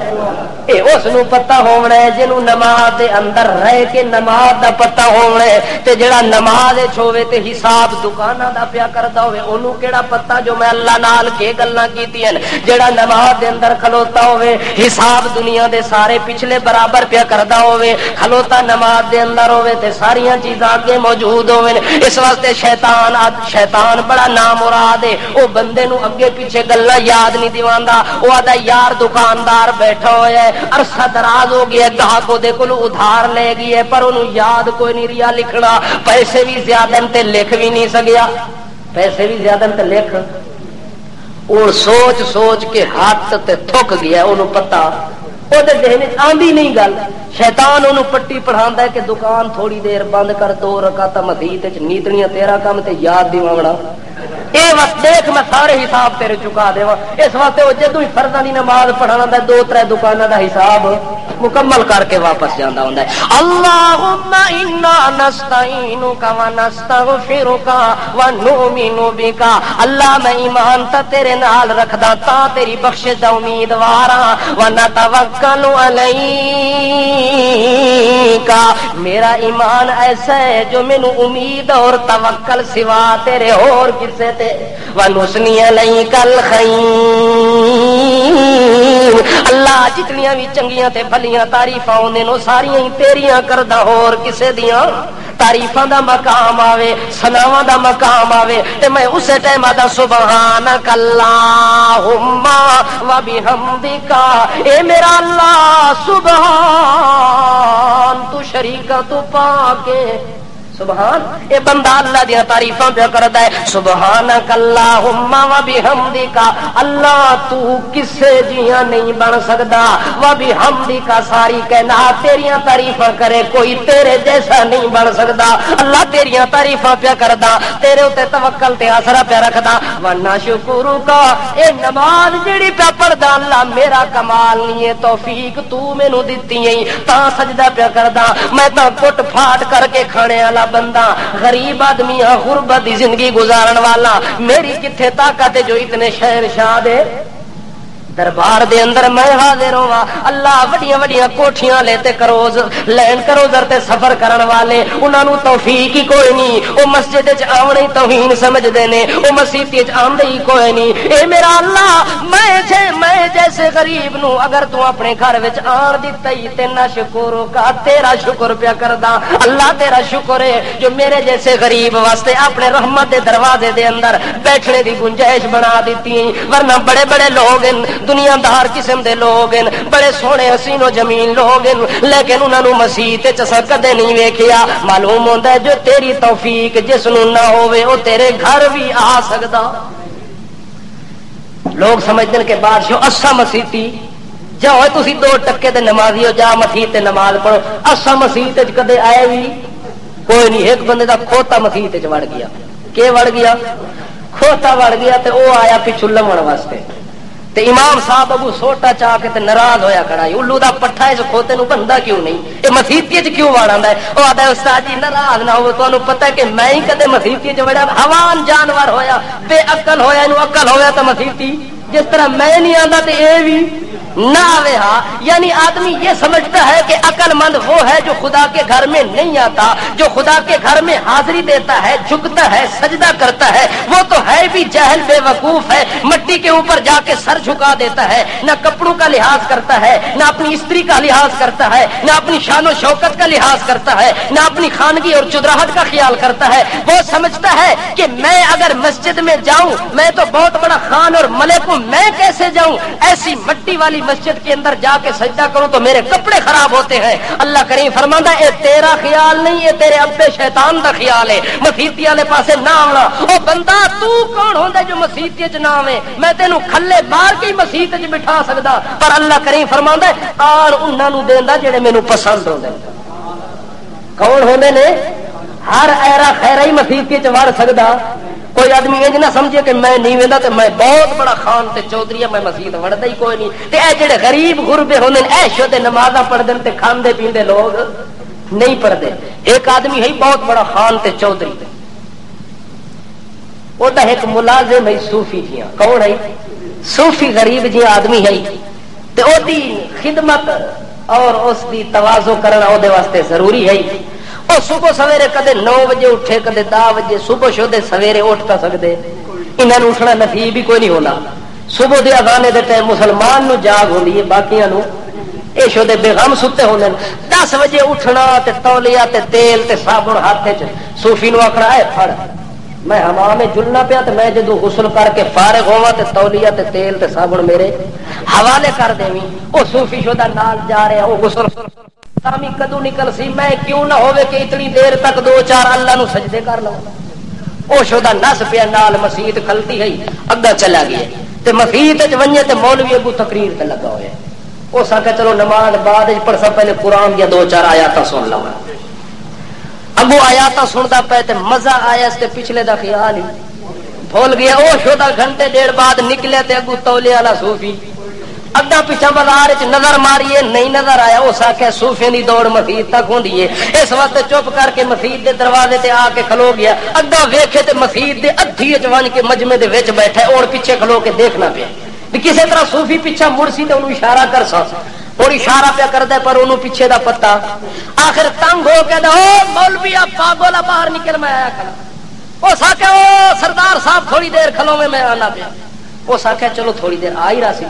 اے اس نو پتہ ہونا ہے جنوں نماز دے اندر رہ کے نماز دا پتہ ہونا ہے، تے جڑا نماز وچ ہوے تے حساب دکاناں دا پیا کردا ہوے اونوں کیڑا پتہ جو میں اللہ نال کی گلاں کیتیاں، جڑا نماز دے اندر کھلوتا ہوے حساب دنیا دے سارے پچھلے برابر پیا کردا ہوے، کھلوتا نماز دے اندر ہوے تے ساریاں چیزاں اگے موجود ہوے۔ اس واسطے شیطان بڑا نامراد ہے، او بندے نو اگے پیچھے گلاں یاد نہیں دیواندا، وہ آدھا یار دکاندار بیٹھا ہوا ہے، عرصہ دراز ہو گیا، گاہک دے کولو ادھار لے گئی ہے پر انہوں یاد کوئی نہیں رہا لکھنا، پیسے بھی زیادہ تے لکھ بھی نہیں سکیا، پیسے بھی زیادہ تے لکھ، اور سوچ سوچ کے ہاتھ تے تھک گیا، انہوں پتہ وہ ذہن آندی نہیں گل، شیطان انہوں پٹی پڑھاندا ہے کہ دکان تھوڑی دیر بند کر، 2 رکعت مسجد وچ نیتنیاں تیرا کام تے یاد دیوانا، اے وقت دیکھ میں سارے حساب تیرے چکا دیواں۔ اس واسطے وہ جدوں ہی فرضاں دی نماز پڑھانا ہے 2-3 دکاناں دا حساب مکمل کر کے واپس جاندا ہوندا ہے۔ اللہم انا نستعینک ونستغفرک ونؤمن بک، اللہ میں ایمان تا تیرے نال رکھدا تا تیری بخشش دا امیدوار ہاں، ونتوکل علیک، کا میرا ایمان ایسا ہے جو مینو امید اور توکل سوا تیرے اور کسے تے ونسنی علیک الخیر اللہ جتنیاں بھی چنگیاں تے بھلیاں تعریفاں ہوندے نو ساریاں ہی تیریاں کردا اور کسے دیاں تعریفاں دا مقام آوے ثناواں دا مقام آوے تے میں اسے ٹائم دا سبحانک اللہم و بحمدک اے میرا اللہ سبحان تو شریکہ تو پاکے سبحان اے بندہ اللہ دیا تعریفاں پہ کرتا ہے سبحانک اللہم و بحمدک اللہ تو کسے جیاں نہیں بن سکتا و بحمدک ساری کائنات تیریاں تعریفاں کرے کوئی تیرے جیسا نہیں بن سکتا اللہ تیریاں تعریفاں پہ کرتا تیرے اوتے توکل تے آسرا پہ رکھدا ورنہ شکرک اے نماز جڑی پہ پڑھدا اللہ میرا کمال نہیں ہے توفیق تو مینوں دتی ہے تاں سجدہ پہ کردا میں تاں کٹ پھاٹ کر کے کھانے والا بندہ غریب آدمی غربت دی زندگی گزارن والا میری کتھے طاقت ہے جو اتنے شہنشاہ دے دربار دے اندر میں حاضر ہوا اللہ وڈیاں وڈیاں کوٹھیاں لیتے کروز لین کروزر تے سفر کرن والے انہاں نو توفیق ہی کوئی نہیں او مسجد وچ آونے ہی توہین سمجھدے نے او مسجد وچ آندے ہی کوئی نہیں اے میرا اللہ میں جیسے غریب نو اگر تو اپنے گھر وچ آن دتا ہی تے نہ شکر کا تیرا شکر پیا کردا اللہ تیرا شکر ہے جو میرے جیسے غریب واسطے اپنے رحمت دے دروازے دے اندر بیٹھنے دی گنجائش بنا دیتی ورنہ بڑے بڑے لوگ دنیا دار قسم دے لوگ ہیں بڑے سونے حسین و جمیل لوگ ہیں لیکن انہوں نے مسیح تے کدے نہیں ویکھیا معلوم ہوتا ہے جو تیری توفیق جس نو نہ ہوئے وہ تیرے گھر بھی آ سکتا لوگ سمجھتے ہیں کہ بادشاہ اسا مسیح تھی جاؤ تسی 2 ٹکے تے نمازی ہو جا مسیح تے نماز پڑھو اسا مسیح تے کدے آئے بھی کوئی نہیں ایک بندے دا کھوتا مسیح تے وڑ گیا کہ وڑ گیا کھوتا وڑ گیا تے او آیا پچھو لمن واسطے تے امام صاحب ابو سوٹا چاہ کے تے ناراض ہویا کھڑا ہے الو دا پٹھا اس کھوتے نو بندہ کیوں نہیں اے مسیحیت وچ کیوں واڑاندا ہے او آدا استاد جی ناراض نہ ہوے تانوں پتہ ہے کہ میں ہی کدے مسیحیت وچ وڑا حیوان جانور ہویا بے عقل ہویا اینو عقل ہویا تے مسیحیتی جس طرح میں نہیں آندا تے اے بھی نہ آوے ہاں یعنی آدمی یہ سمجھتا ہے کہ عقل مند وہ ہے جو خدا کے گھر میں نہیں آتا جو خدا کے گھر میں حاضری دیتا ہے جھکتا ہے سجدہ کرتا ہے وہ تو ہے بھی جاہل بے وقوف ہے مٹی کے اوپر جا کے سر جھکا دیتا ہے نہ کپڑوں کا لحاظ کرتا ہے نہ اپنی استری کا لحاظ کرتا ہے نہ اپنی شان و شوکت کا لحاظ کرتا ہے نہ اپنی خانگی اور چدراہٹ کا خیال کرتا ہے وہ سمجھتا ہے کہ میں اگر مسجد میں جاؤں میں تو بہت بڑا خان اور ملک ہوں میں کیسے جاؤں ایسی مٹی والی مسجد کے اندر جا کے سجدہ کروں تو میرے کپڑے خراب ہوتے ہیں اللہ کریم فرماندا اے تیرا خیال نہیں اے تیرے ابے شیطان دا خیال ہے مسیحتی والے پاسے نہ آونا او بندہ تو کون ہوندا جو مسیحتی وچ نہ آویں میں تینوں کھلے مار کے مسیحت وچ بٹھا سکدا پر اللہ کریم فرماندا ہے آن انہاں نو دیندا جڑے مینوں پسند ہوندے کون ہوندے نے ہر ایرا خیرہ ہی مسیحتی وچ وڑ سکدا کوئی آدمی انج نہ سمجھے کہ میں نہیں ویندا تے میں بہت بڑا خان تے چودھری میں مسجد وڑدا ہی کوئی نہیں تے اے جڑے غریب غربے ہوندے ایشو تے نمازاں پڑھدے تے کھاندے پیندے لوگ نہیں پڑھدے ایک آدمی ہے بہت بڑا خان تے چودھری او دا ایک ملازم ہے صوفی جیاں کون ہے صوفی غریب جی آدمی ہے تے او دی خدمت اور اس دی تواضع کرنا او دے واسطے ضروری ہے اور صبح سویرے کدے 9 بجے اٹھے کدے 10 بجے صبح شودے سویرے اٹھ تا سکدے انہاں نوں اٹھنا نصیب ہی کوئی نہیں ہونا صبح دے اذان دے ٹائم مسلمان نو جاگ ہوندی ہے باقیاں نو اے شودے بے غم ستے ہوندے 10 بجے اٹھنا تے تولیہ تے تیل تے صابن ہاتھ وچ صوفی نو آکھنا اے پھڑ میں حمام میں جلنا پیا تے میں جدوں غسل کر کے فارغ ہوواں تے تولیہ تے تیل تے صابن میرے حوالے کر دیویں او صوفی شودہ نال جا رہا او غسل سامی کدو نکل سی میں کیوں نہ ہوئے کہ اتنی دیر تک 2-4 اللہ نو سجدے کر لوں او شودہ نس پیا نال مسیت کھلتی ہے اگا چلا گیا تے مسیت وچ ونجے تے مولوی اگو تقریر تے لگا ہویا او سکے چلو نماز بعد وچ پڑھ سا پہلے قرآن دی 2-4 آیاتاں سن لواں اگو آیاتاں سندا پے تے مزہ آیا اس تے پچھلے دا خیال ہی بھول گیا او شودہ گھنٹے ڈیڑھ بعد نکلے تے اگو تولیہ والا صوفی اگا پیچھا بازار نظر ماریے نہیں نظر آیا اس آخیا صوفیاں دی دوڑ مسجد تک ہوندی ہے اس وقت چپ کر کے مسجد دے دروازے تے آ کے کھلو گیا اگا ویکھے تے مسجد دے ادھی وچ ون کے مجمع دے وچ بیٹھا اور پیچھے کھلو کے دیکھنا پیا بھی کسی طرح صوفی پیچھا مڑ سی تے انہوں اشارہ کر سا اور اشارہ پہ کرتا پر انہوں پیچھے دا پتا آخر تنگ ہو کے مولوی پاگولا باہر نکل میں آیا کھڑا وہ ساکھے او سردار صاحب تھوڑی دیر کھلو میں آنا پیا وہ ساکھے چلو تھوڑی دیر آ ہی رہا سی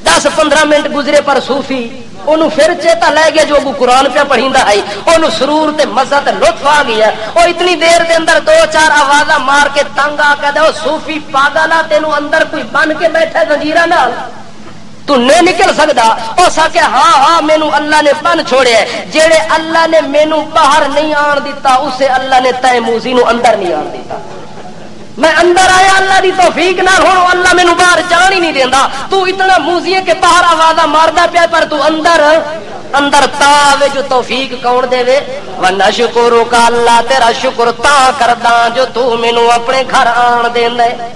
10-15 منٹ گزرے پر صوفی انہوں پھر چیتا لے گیا جو قرآن پہ پڑھیندا ہے انہوں سرور تے مزہ تے لطف آ گیا وہ اتنی دیر دے اندر 2-4 آوازاں مار کے تنگ آ کے دے صوفی پاگلا تینوں اندر کوئی بن کے بیٹھا زنجیراں نال تو نہیں نکل سکتا او سکے ہاں مینوں اللہ نے بن چھوڑے جیڑے اللہ نے مینوں باہر نہیں آن دیتا اسے اللہ نے تے موزی نو اندر نہیں آن دیتا میں اندر آیا اللہ دی توفیق نہ ہوں اللہ مینوں باہر جان ہی نہیں دیندا تو اتنا موزی کے باہر آوازاں ماردا پیا پر تو اندر تا وے جو توفیق کون دے وے ونشکرک اللہ تیرا شکر تا کردا جو تو مینوں اپنے گھر آن دیندا ہے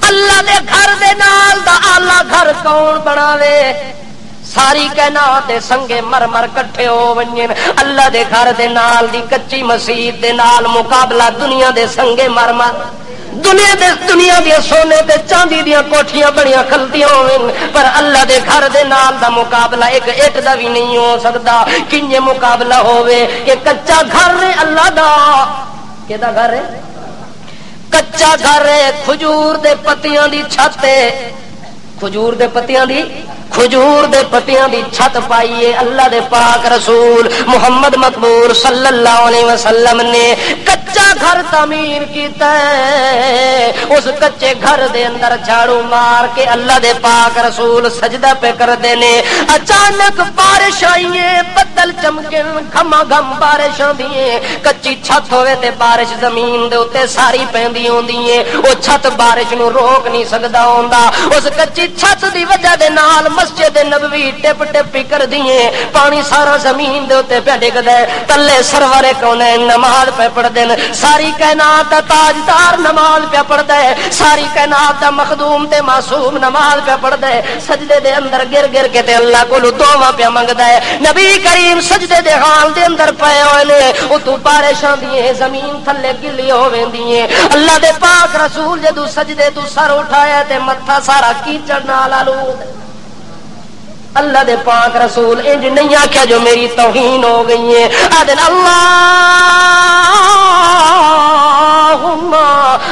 اللہ دے گھر دے نال دا آلہ گھر کون بناوے ساری کائنات دے سنگے مرمر کٹھے ہو ونجن اللہ دے گھر دے نال دی کچی مسجد دے نال مقابلہ دنیا دے سنگے مرمر دنیا دے سونے تے چاندی دیاں کوٹھیاں بڑیاں کھلتیاں ہوئیں پر اللہ دے گھر دے نال دا مقابلہ ایک اٹ دا بھی نہیں ہو سکتا کنجے مقابلہ ہوئے کہ کچا گھر ہے اللہ دا کہ دا گھر ہے کچا گھر ہے کھجور دے پتیاں دی چھت کھجور دے پتیاں دی چھت پائیے اللہ دے پاک رسول محمد مقبول صلی اللہ علیہ وسلم نے کچا گھر تعمیر کیتا ہے اس کچے گھر دے اندر جھاڑو مار کے اللہ دے پاک رسول سجدہ پہ کر دینے اچانک بارش آئیے بدل چمکن گھما گھم بارش آندیے کچی چھت ہوئے تے بارش زمین دے اتے ساری پیندی ہوندیے وہ چھت بارش نو روک نہیں سکدا ہوندا اس کچی چھت دی وجہ دے نال مسجد نبوی ٹپ ٹپ کر دیے پانی سارا زمین دے اوتے پہ ڈگدا ہے تلے سرور کونین نماز پہ پڑھ دین ساری کائنات دا تاجدار نماز پہ پڑھدا ہے ساری کائنات دا مخدوم تے معصوم نماز پہ پڑھدا ہے سجدے دے اندر گر کے تے اللہ کولو دعا پہ منگدا ہے نبی کریم سجدے دے حال دے اندر پئے ہوئے نے اتو بارش آندی ہے زمین تھلے گلی ہو ویندی ہے اللہ دے پاک رسول جدو سجدے تو سر اٹھایا تے متھا سارا کیچڑ نال آلود اللہ دے پاک رسول انج نہیں آکھیا جو میری توہین ہو گئی ہے آدن اللہم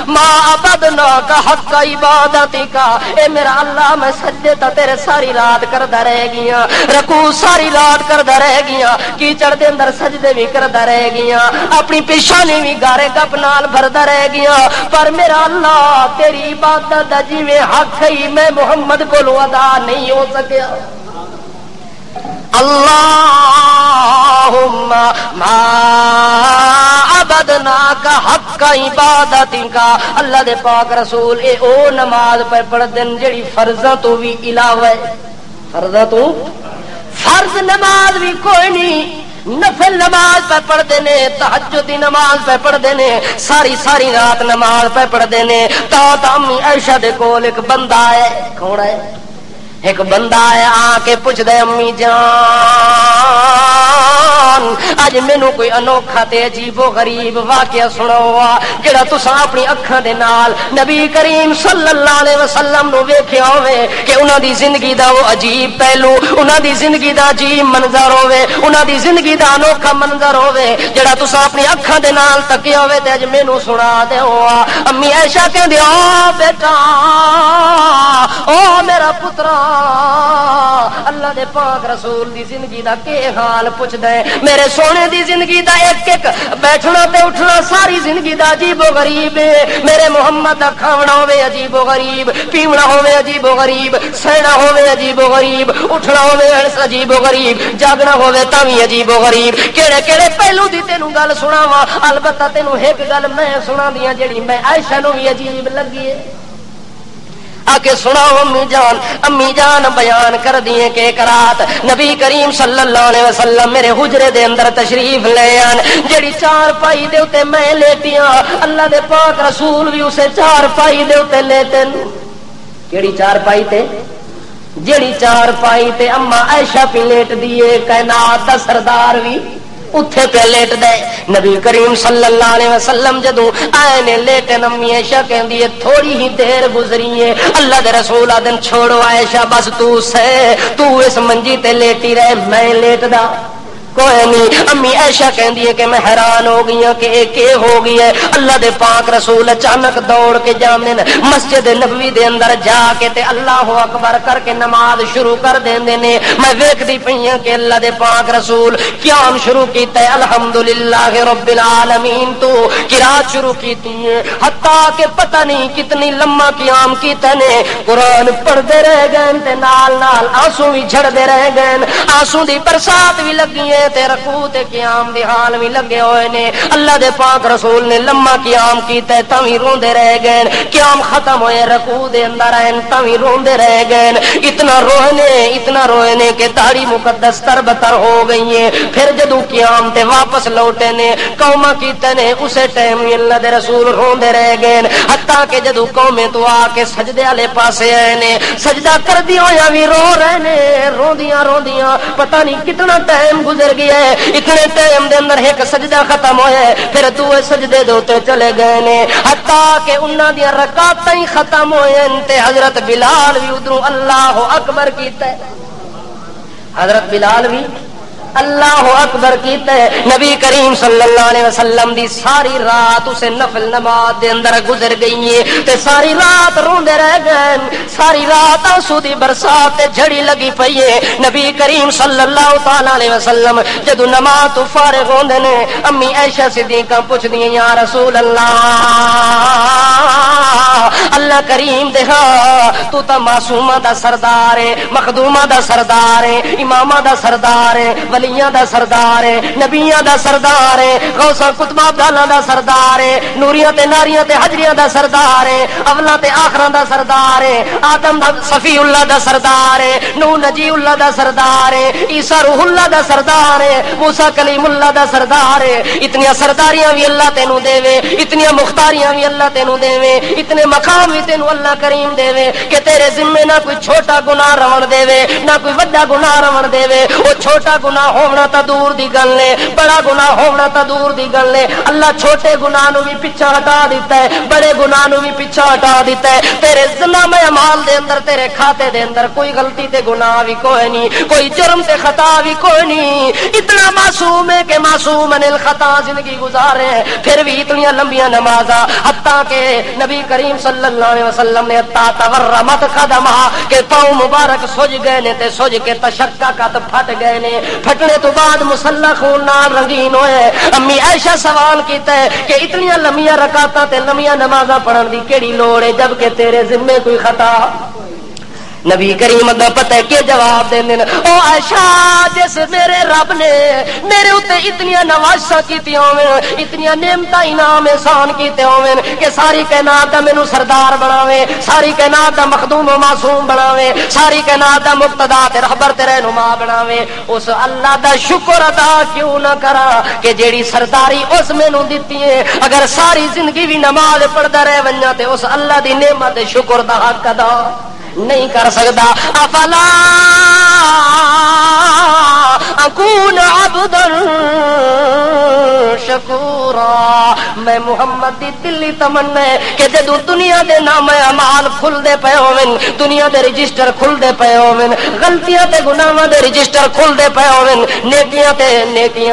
ما عبدناک حق عبادتک اے میرا اللہ میں سجدے تا تیرے ساری رات کردا رہ گیاں رکوع ساری رات کردا رہ گیاں کیچڑ دے اندر سجدے بھی کردا رہ گیاں اپنی پیشانی بھی گارے گپ نال بھردا رہ گیاں پر میرا اللہ تیری عبادت دا جویں حق ہے میں محمد کولوں ادا نہیں ہو سکیا اللہم ما عبدناک حق عبادتک اللہ دے پاک رسول اے او نماز پہ پڑھ دن جڑی فرضاں تو بھی علاوہ ہے فرض نماز بھی کوئی نہیں نفل نماز پہ پڑھ دینے تہجد دی نماز پہ پڑھ دینے ساری رات نماز پہ پڑھ دینے تا امی عائشہ دے کول ایک بندہ ہے کون ہے ایک بندہ ہے آ کے پوچھ دے امی جان اج مینوں کوئی انوکھا تے عجیب و غریب واقعہ سناؤ جڑا تساں اپنی اکھاں دے نال نبی کریم صلی اللہ علیہ وسلم نو ویکھیا ہوے کہ انہاں دی زندگی دا وہ عجیب پہلو انہاں دی زندگی دا عجیب منظر ہوے انہاں دی زندگی دا انوکھا منظر ہوے جڑا تساں اپنی اکھاں دے نال تکیا ہوے تے اج مینوں سنا دیو امی عائشہ کہندی او بیٹا او میرا پترا اللہ دے پاک رسول دی زندگی دا کے حال پوچھ دے میرے سونے دی زندگی دا ایک ایک بیٹھنا تے اٹھنا ساری زندگی دا عجیب و غریب ہے میرے محمد دا کھاونا ہوے عجیب و غریب پیونا ہوے عجیب و غریب سہنا ہوے عجیب و غریب اٹھنا ہوے عجیب و غریب جاگنا ہوے تاوی عجیب و غریب کیڑے کیڑے پہلو دی تینوں گل سناواں البتہ تینوں ایک گل میں سنا دیاں جڑی میں عائشہ نو بھی عجیب لگی ہے آکے سناؤ امی جان بیان کر دیے کہ ایک رات نبی کریم صلی اللہ علیہ وسلم میرے حجرے دے اندر تشریف لے آن جڑی چار پائی دے اتے میں لیٹیاں اللہ دے پاک رسول بھی اسے چار پائی دے اتے لیٹن جڑی چار پائی تے اما عائشہ پی لیٹ دیے کائنات دا سردار بھی اتھے پہ لیٹ دے نبی کریم صلی اللہ علیہ وسلم جدوں آئے نے لیٹے امی عائشہ کہندی ہے تھوڑی ہی دیر گزری ہے اللہ دے رسول آدن چھوڑو عائشہ بس تو اس منجی تے لیٹی رہے میں لیٹ دا کوئی نہیں. امی عائشہ کہندی ہے کہ میں حیران ہو گئی ہوں کہ یہ ہو گئی ہے. اللہ دے پاک رسول اچانک دوڑ کے جاندے مسجد نبوی دے اندر جا کے تے اللہ اکبر کر کے نماز شروع کر دیندے نے. میں ویکھدی پئی ہوں کہ اللہ دے پاک رسول قیام شروع کیتا ہے الحمدللہ رب العالمین تو قرات شروع کیتی ہے حتیٰ کہ پتہ نہیں کتنی لمبا قیام کیتا نے. قرآن پڑھدے رہ گئے تے نال نال آنسو بھی جھڑدے رہ گئے آنسو دی برسات بھی لگی ہے تے رکوع تے قیام دے حال بھی لگے ہوئے نے. اللہ دے پاک رسول نے لمبا قیام کیتا ہے تاوی روندے رہ گئے قیام ختم ہوئے رکوع دے اندر آئے تاوی روندے رہ گئے. اتنا روئے نے کہ داڑھی مقدس تر بتر ہو گئی ہے. پھر جدوں قیام تے واپس لوٹے نے قوما کیتے نے اسے ٹائم اللہ دے رسول روندے رہ گئے حتیٰ کہ جدوں قومیں تو آ کے سجدے والے پاسے آئے نے سجدہ کردی ہویا بھی رو رہے نے روندیاں پتہ نہیں کتنا ٹائم گزر گیا ہے. اتنے ٹائم دے اندر ایک سجدہ ختم ہویا ہے پھر دوسرے سجدے دے اوتے چلے گئے نے حتیٰ کہ انہاں دی رکعتاں ہی ختم ہوئے تے حضرت بلال بھی ادھروں اللہ اکبر کیتا ہے. حضرت بلال بھی اللہ اکبر کیتا ہے. نبی کریم صلی اللہ علیہ وسلم دی ساری رات اسے نفل نماز دے اندر گزر گئی ہے تے ساری رات روندے رہ گئے ساری رات آنسو دی برسات تے جھڑی لگی پئی ہے. نبی کریم صلی اللہ تعالی علیہ وسلم جدوں نماز تو فارغ ہوندے نے امی عائشہ صدیقہ پوچھدی ہیں یا رسول اللہ کریم دے ہاں تو تا معصومہ دا سردار ہے مخدومہ دا سردار ہے امامہ دا سردار ہے ولیاں دا سردار ہے نبیاں دا سردار ہے غوثاں قطباں عبداللہ دا سردار ہے نوریاں تے ناریاں تے حجریاں دا سردار ہے اولا تے آخراں دا سردار ہے آدم دا صفی اللہ دا سردار ہے نوح نجی اللہ دا سردار ہے عیسیٰ روح اللہ دا سردار ہے موسیٰ کلیم اللہ دا سردار ہے. اتنی سرداریاں بھی اللہ تینوں دے وے اتنی مختاریاں بھی اللہ تینوں دے وے اتنے مقام بھی تینوں اللہ کریم دے وے کہ تیرے ذمے نہ کوئی چھوٹا گناہ رون دے وے نہ کوئی وڈا گناہ رون دے وے. وہ چھوٹا گناہ ہونا تا دور دی گل نے بڑا گناہ ہونا تا دور دی گل نے. اللہ چھوٹے گناہ نو بھی پیچھے ہٹا دیتا ہے بڑے گناہ نو بھی پیچھے ہٹا دیتا ہے. تیرے نامہ اعمال دے اندر تیرے کھاتے دے اندر کوئی غلطی تے گناہ بھی کوئی نہیں کوئی جرم تے خطا بھی کوئی نہیں. اتنا معصوم ہے کہ معصوم من الخطا زندگی گزارے پھر بھی اتنی لمبیاں نمازاں حتیٰ کہ نبی کریم صلی اللہ علیہ وسلم نے تورمت قدمہ کہ پاؤں مبارک سج گئے نے تے سج کے تشققت پھٹ گئے نے. پھٹنے تو بعد مصلی خون نال رنگین ہوئے. امی عائشہ سوال کیتا ہے کہ اتنی لمبیاں رکعتاں تے لمبیاں نمازاں پڑھن دی کیڑی لوڑ ہے جبکہ تیرے ذمے کوئی خطا. نبی کریم دا پتہ ہے کہ جواب دیندے او عائشہ جس میرے رب نے میرے اوتے اتنی نوازشاں کیتیاں ہوویں اتنی نعمتاں انعام احسان کیتے ہوویں کہ ساری کائنات دا مینوں سردار بناوے ساری کائنات دا مخدوم و معصوم بناوے ساری کائنات دا مقتدا تے رہبر تے رہنما بناوے اس اللہ دا شکر ادا کیوں نہ کرا کہ جیڑی سرداری اس مینوں دتی ہے. اگر ساری زندگی بھی نماز پڑھدا رہ ونجا تے اس اللہ دی نعمت شکر دا حق ادا نہیں کر سکتا. افلا اکون عبدا شکورا. میں محمد دی دلی تمنا ہے کہ جدوں دنیا دے نام اعمال کھلدے پئے ہوویں دنیا دے رجسٹر کھلدے پئے ہوویں غلطیاں تے گناہاں دے رجسٹر کھلدے پئے ہوویں نیکیاں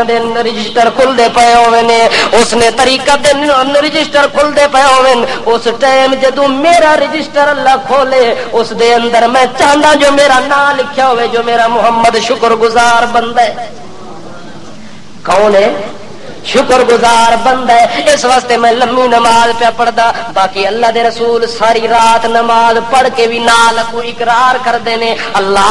دے رجسٹر کھلدے پئے ہوویں اس نے طریقہ دے رجسٹر کھلدے پئے ہوویں اس ٹائم جدوں میرا رجسٹر اللہ کھولے اس دے اندر میں چاہتا جو میرا نام لکھیا ہوئے جو میرا محمد شکر گزار بندہ ہے. کون ہے شکر گزار بندہ ہے. اس واسطے میں لمبی نماز پہ پڑھدا باقی اللہ دے رسول ساری رات نماز پڑھ کے بھی نال کو اقرار کر دینے اللہم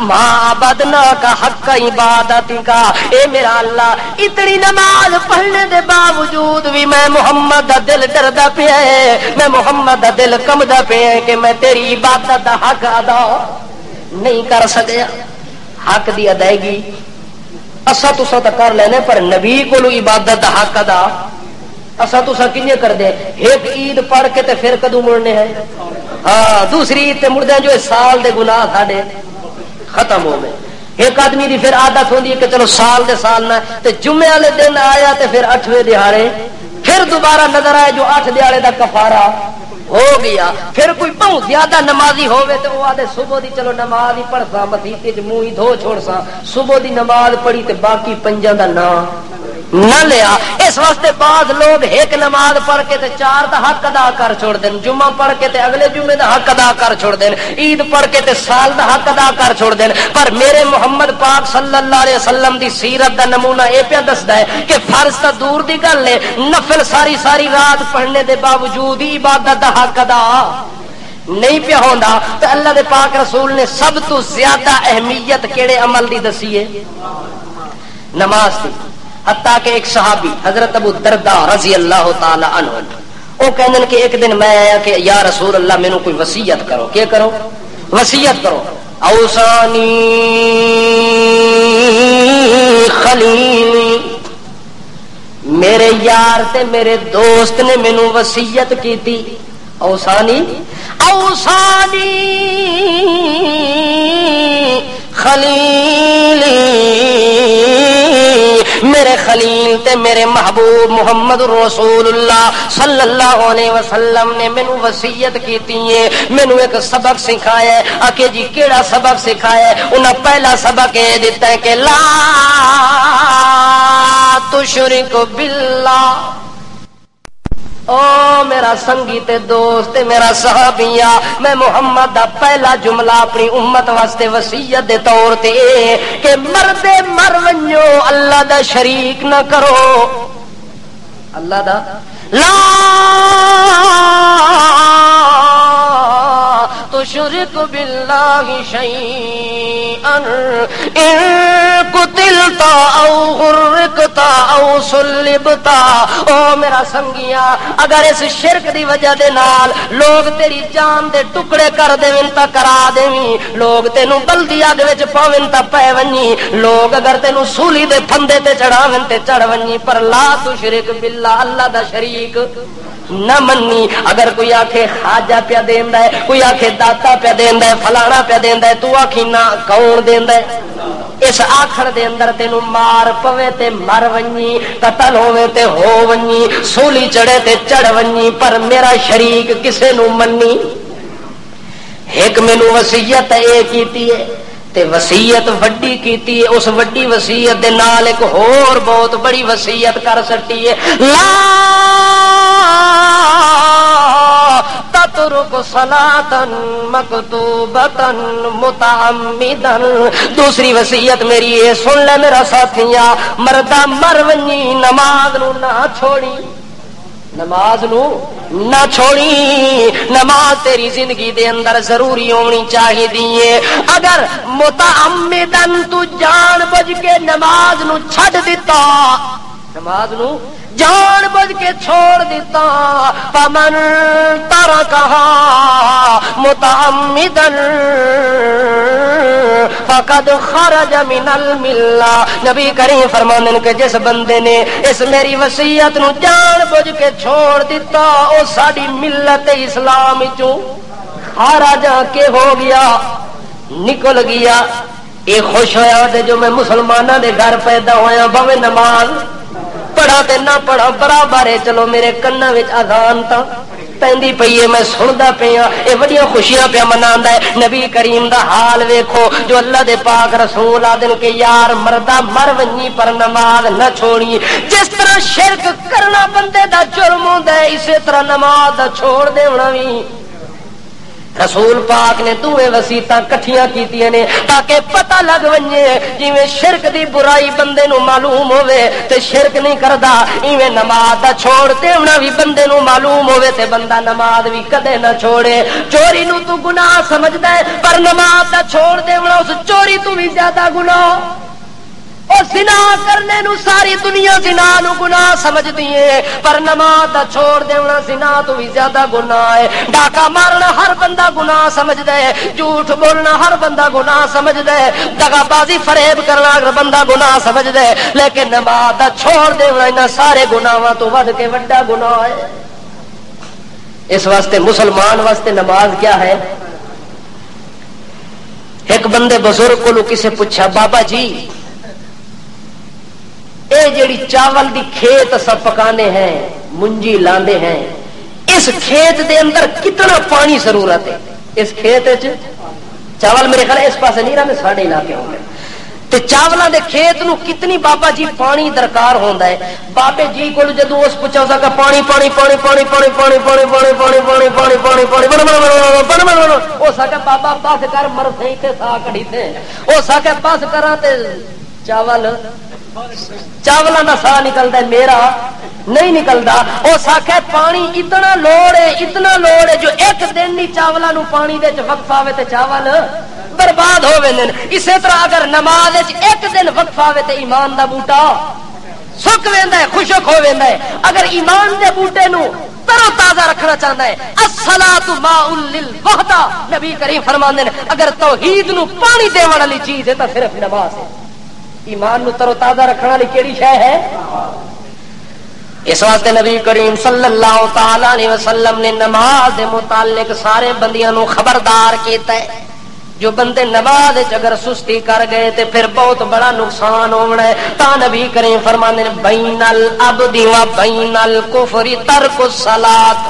ما عبدنا کا حق عبادتی کا. اے میرا اللہ اتنی نماز پڑھنے دے باوجود بھی میں محمد دا دل ڈردا پیا ہے میں محمد دا دل کمدا پیا ہے کہ میں تیری عبادت دا حق ادا نہیں کر سکیا. حق دی ادائیگی اسا تسا تو کر لینے پر نبی کو عبادت دا حق ادا اسا تسا کینے کر دے. ایک عید پڑھ کے تے پھر کدوں مڑنے ہیں ہاں دوسری عید تے مڑ دے جو سال دے گناہ ساڈے ختم ہو گئے. ایک آدمی دی پھر عادت ہوندی ہے کہ چلو سال دے سال نہ تے جمعے والے دن آیا تے پھر 8ویں دہاڑے پھر دوبارہ نظر آئے جو 8 دہاڑے دا کفارہ ہو گیا. پھر کوئی بہت زیادہ نمازی ہوئے تو وہ آدھے صبح دی چلو نماز ہی پڑھ سا مسیتے چ منہ ہی دھو چھوڑ سا صبح دی نماز پڑھی تے باقی پنجاں دا نہ لیا. اس واسطے بعض لوگ ایک نماز پڑھ کے تے 4 دا حق ادا کر چھوڑ دین, جمعہ پڑھ کے تے اگلے جمعے دا حق ادا کر چھوڑ دین, عید پڑھ کے تے سال دا حق ادا کر چھوڑ دین. پر میرے محمد پاک صلی اللہ علیہ وسلم دی سیرت دا نمونہ اے پیا دسدا ہے کہ فرض تا دور دی گل ہے, نفل ساری ساری رات پڑھنے دے باوجود ہی عبادت دا حق ادا نہیں پیا ہوندا. تے اللہ دے پاک رسول نے سب تو زیادہ اہمیت کیڑے عمل دی دسی ہے؟ نماز دی. حتیٰ کہ ایک صحابی حضرت ابو الدرداء رضی اللہ تعالی عنہ وہ کہندے کہ ایک دن میں آیا کہ یا رسول اللہ مینوں کوئی وصیت کرو. کیا کرو؟ وصیت کرو. اوصانی خلیلی, میرے یار تے میرے دوست نے مینوں وصیت کیتی. اوصانی خلیلی, میرے خلیل تے میرے محبوب محمد رسول اللہ صلی اللہ علیہ وسلم نے مینوں وصیت کیتی ہے, مینوں ایک سبق سکھایا ہے. آکے جی کیڑا سبق سکھایا ہے؟ انہاں پہلا سبق یہ دیتا ہے کہ لا تشرک باللہ. او میرا سنگی تے دوست میرا صحابیہ, میں محمد دا پہلا جملہ اپنی امت واسطے وصیت دے طور تے کہ مرد مر ونجو اللہ دا شریک نہ کرو. اللہ دا لا تشرک باللہ شیئا ان قتلتا او غرقتا او صلبتا. او میرا سنگیا اگر اس شرک دی وجہ دے نال لوگ تیری جان دے ٹکڑے کر دیویں تا کرا دیویں, لوگ تینوں بلدی اگ وچ پاویں تا پے ونی, لوگ اگر تینوں سولی دے پھندے تے چڑھاویں تے چڑھ ونی, پر لا تشرک باللہ اللہ دا شریک نہ منی. اگر کوئی آکھے خواجہ پیا دیندا ہے, کوئی آکھے داتا پیا دیندا ہے, فلانا پیا دیندا ہے, تو آکھی نہ کون دیندا ہے؟ اس آخر دے اندر تینوں مار پوے تے مر ونی, قتل ہوے تے ہو ونی, سولی چڑھے تے چڑھ ونی, پر میرا شریک کسے نو منی. ایک مینوں وصیت اے کیتی ہے تے وصیت وڈی کیتی ہے, اس وڈی وصیت دے نال ایک ہور بہت بڑی وصیت کر سٹی ہے. لا تترک صلاۃ مکتوبۃ متعمدا. دوسری وصیت میری ہے, سن لے میرا ساتھیا, مردا مر ونی نماز نو نہ چھوڑی, نماز نو نہ چھوڑی. نماز تیری زندگی دے اندر ضروری ہونی چاہیے. اگر متعمدن تو جان بوجھ کے نماز نو چھڈ دیتا, نماز نو جان بوجھ کے چھوڑ دیتا, فمن ترکہا متعمدن فقد خرج من الملہ. نبی کریم فرماندے ہیں کہ جس بندے نے اس میری وصیت نو جان بوجھ کے چھوڑ دیتا, او ساڈی ملت اسلام وچوں خارج کے ہو گیا, نکل گیا. اے خوش ہویا تے جو میں مسلماناں دے گھر پیدا ہویا, بھویں نماز پڑھا تے نہ پڑھا برابر ہے, چلو میرے کنا وچ اذان تا پیندی پئی ہے, میں سندا پیا, اے بڑیاں خوشیاں پیا مناندا ہے. نبی کریم دا حال ویکھو جو اللہ دے پاک رسول آدن کے یار مردا مر ونی پر نماز نہ چھوڑی. جس طرح شرک کرنا بندے دا جرم ہوندا ہے, اسی طرح نماز دا چھوڑ دینا وی. رسول پاک نے دوویں وصیتاں کٹھیاں کیتیاں نے تاکہ پتہ لگ ونجے جویں شرک دی برائی بندے نو معلوم ہوے تے شرک نہیں کردا, ایویں نماز دا چھوڑ دینا بھی بندے نو معلوم ہوے تے بندہ نماز بھی کدے نہ چھوڑے. چوری نو تو گناہ سمجھدا ہے, پر نماز دا چھوڑ دینا اس چوری تو بھی زیادہ گناہ. اور زنا کرنے نو ساری دنیا زنا نو گناہ سمجھتی ہے, پر نماز دا چھوڑ دینا زنا تو بھی زیادہ گناہ ہے. ڈاکہ مارنا ہر بندہ گناہ سمجھدا ہے, جھوٹ بولنا ہر بندہ گناہ سمجھدا ہے, دغا بازی فریب کرنا ہر بندہ گناہ سمجھدا ہے, لیکن نماز دا چھوڑ دینا انہاں سارے گناہاں تو ود کے بڑا گناہ ہے. اس واسطے مسلمان واسطے نماز کیا ہے؟ ایک بندے بزرگ کو کسے پوچھا بابا جی اے جیڑی چاول دی کھیت سب پکانے ہیں منجی لاندے ہیں اس کھیت دے اندر کتنا پانی ضرورت ہے؟ اس کھیت چاول میرے خیال اس پاس نہیں رہتے ساڑھے علاقے ہوں گے تے چاولاں دے کھیت نو کتنی بابا جی پانی درکار ہوندا ہے؟ بابے جی کو جدوں اس پوچھا سکا پانی پانی پانی پانی پانی پانی پانی پانی پانی پانی پانی پانی پانی پانی او سکا بابا بس کر مر سہی تے سا کڈی تے او سکا بس کراں تے چاولاں دا سا نکلدا ہے میرا نہیں نکلدا او سکا پانی اتنا لوڑ ہے جو ایک دن نہیں چاولاں نو پانی دے وچ وقفہ آوے تے چاول برباد ہو ویندے۔ اسی طرح اگر نماز ایک دن وقف آوے تے ایمان دا بوٹا سک ویندا ہے خشک ہو ویندا ہے۔ اگر ایمان دے بوٹے نو ترو تازہ رکھنا چاہتا ہے الصلاۃ ماء للوحدہ نبی کریم فرماندے نے اگر توحید نو پانی دیون والی چیز ہے تو صرف نماز ہے۔ ایمان نو ترو تازہ رکھنے والی کیڑی شے ہے؟ اس واسطے نبی کریم صلی اللہ تعالی علیہ وسلم نے نماز دے متعلق سارے بندیاں نو خبردار کیتا ہے جو بندے نماز اگر سستی کر گئے تے پھر بہت بڑا نقصان ہونا ہے۔ تا نبی کریم فرماندے نے بین العبد و بین الکفر ترک الصلاۃ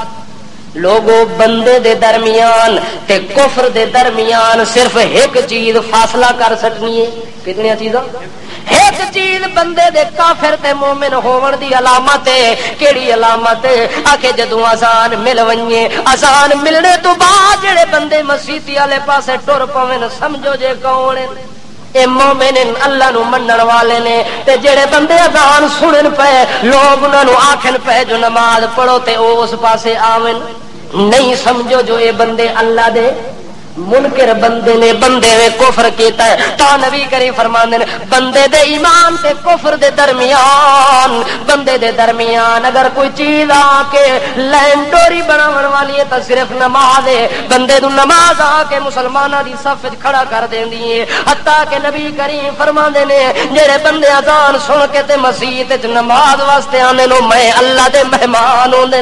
لوگو بندے دے درمیان تے کفر دے درمیان صرف ایک چیز فاصلہ کر سکنی ہے۔ کتنی چیزاں؟ ایک چیز بندے دے کافر تے مومن ہون دی علامت ہے۔ کیڑی علامت ہے؟ آکھے جدوں اذان مل ونجے اذان ملنے تو بعد جڑے بندے مسیتی والے پاسے ٹر پویں سمجھو جے کون اے مومن اللہ نو منن والے نے تے جڑے بندے اذان سنن پے لوگ انہاں نو آکھن پے جو نماز پڑھو تے او اس پاسے آون نہیں سمجھو جو اے بندے اللہ دے منکر بندے نے بندے نے کفر کیتا ہے۔ تا نبی کریم فرماندے نے بندے دے ایمان تے کفر دے درمیان بندے دے درمیان اگر کوئی چیز آ کے لین ڈوری بناون والی ہے تو صرف نماز ہے۔ بندے نو نماز آ کے مسلماناں دی صف وچ کھڑا کر دیندی ہے۔ حتیٰ کہ نبی کریم فرماندے نے جڑے بندے اذان سن کے تے مسجد وچ نماز واسطے آندے نو میں اللہ دے مہمان ہوندے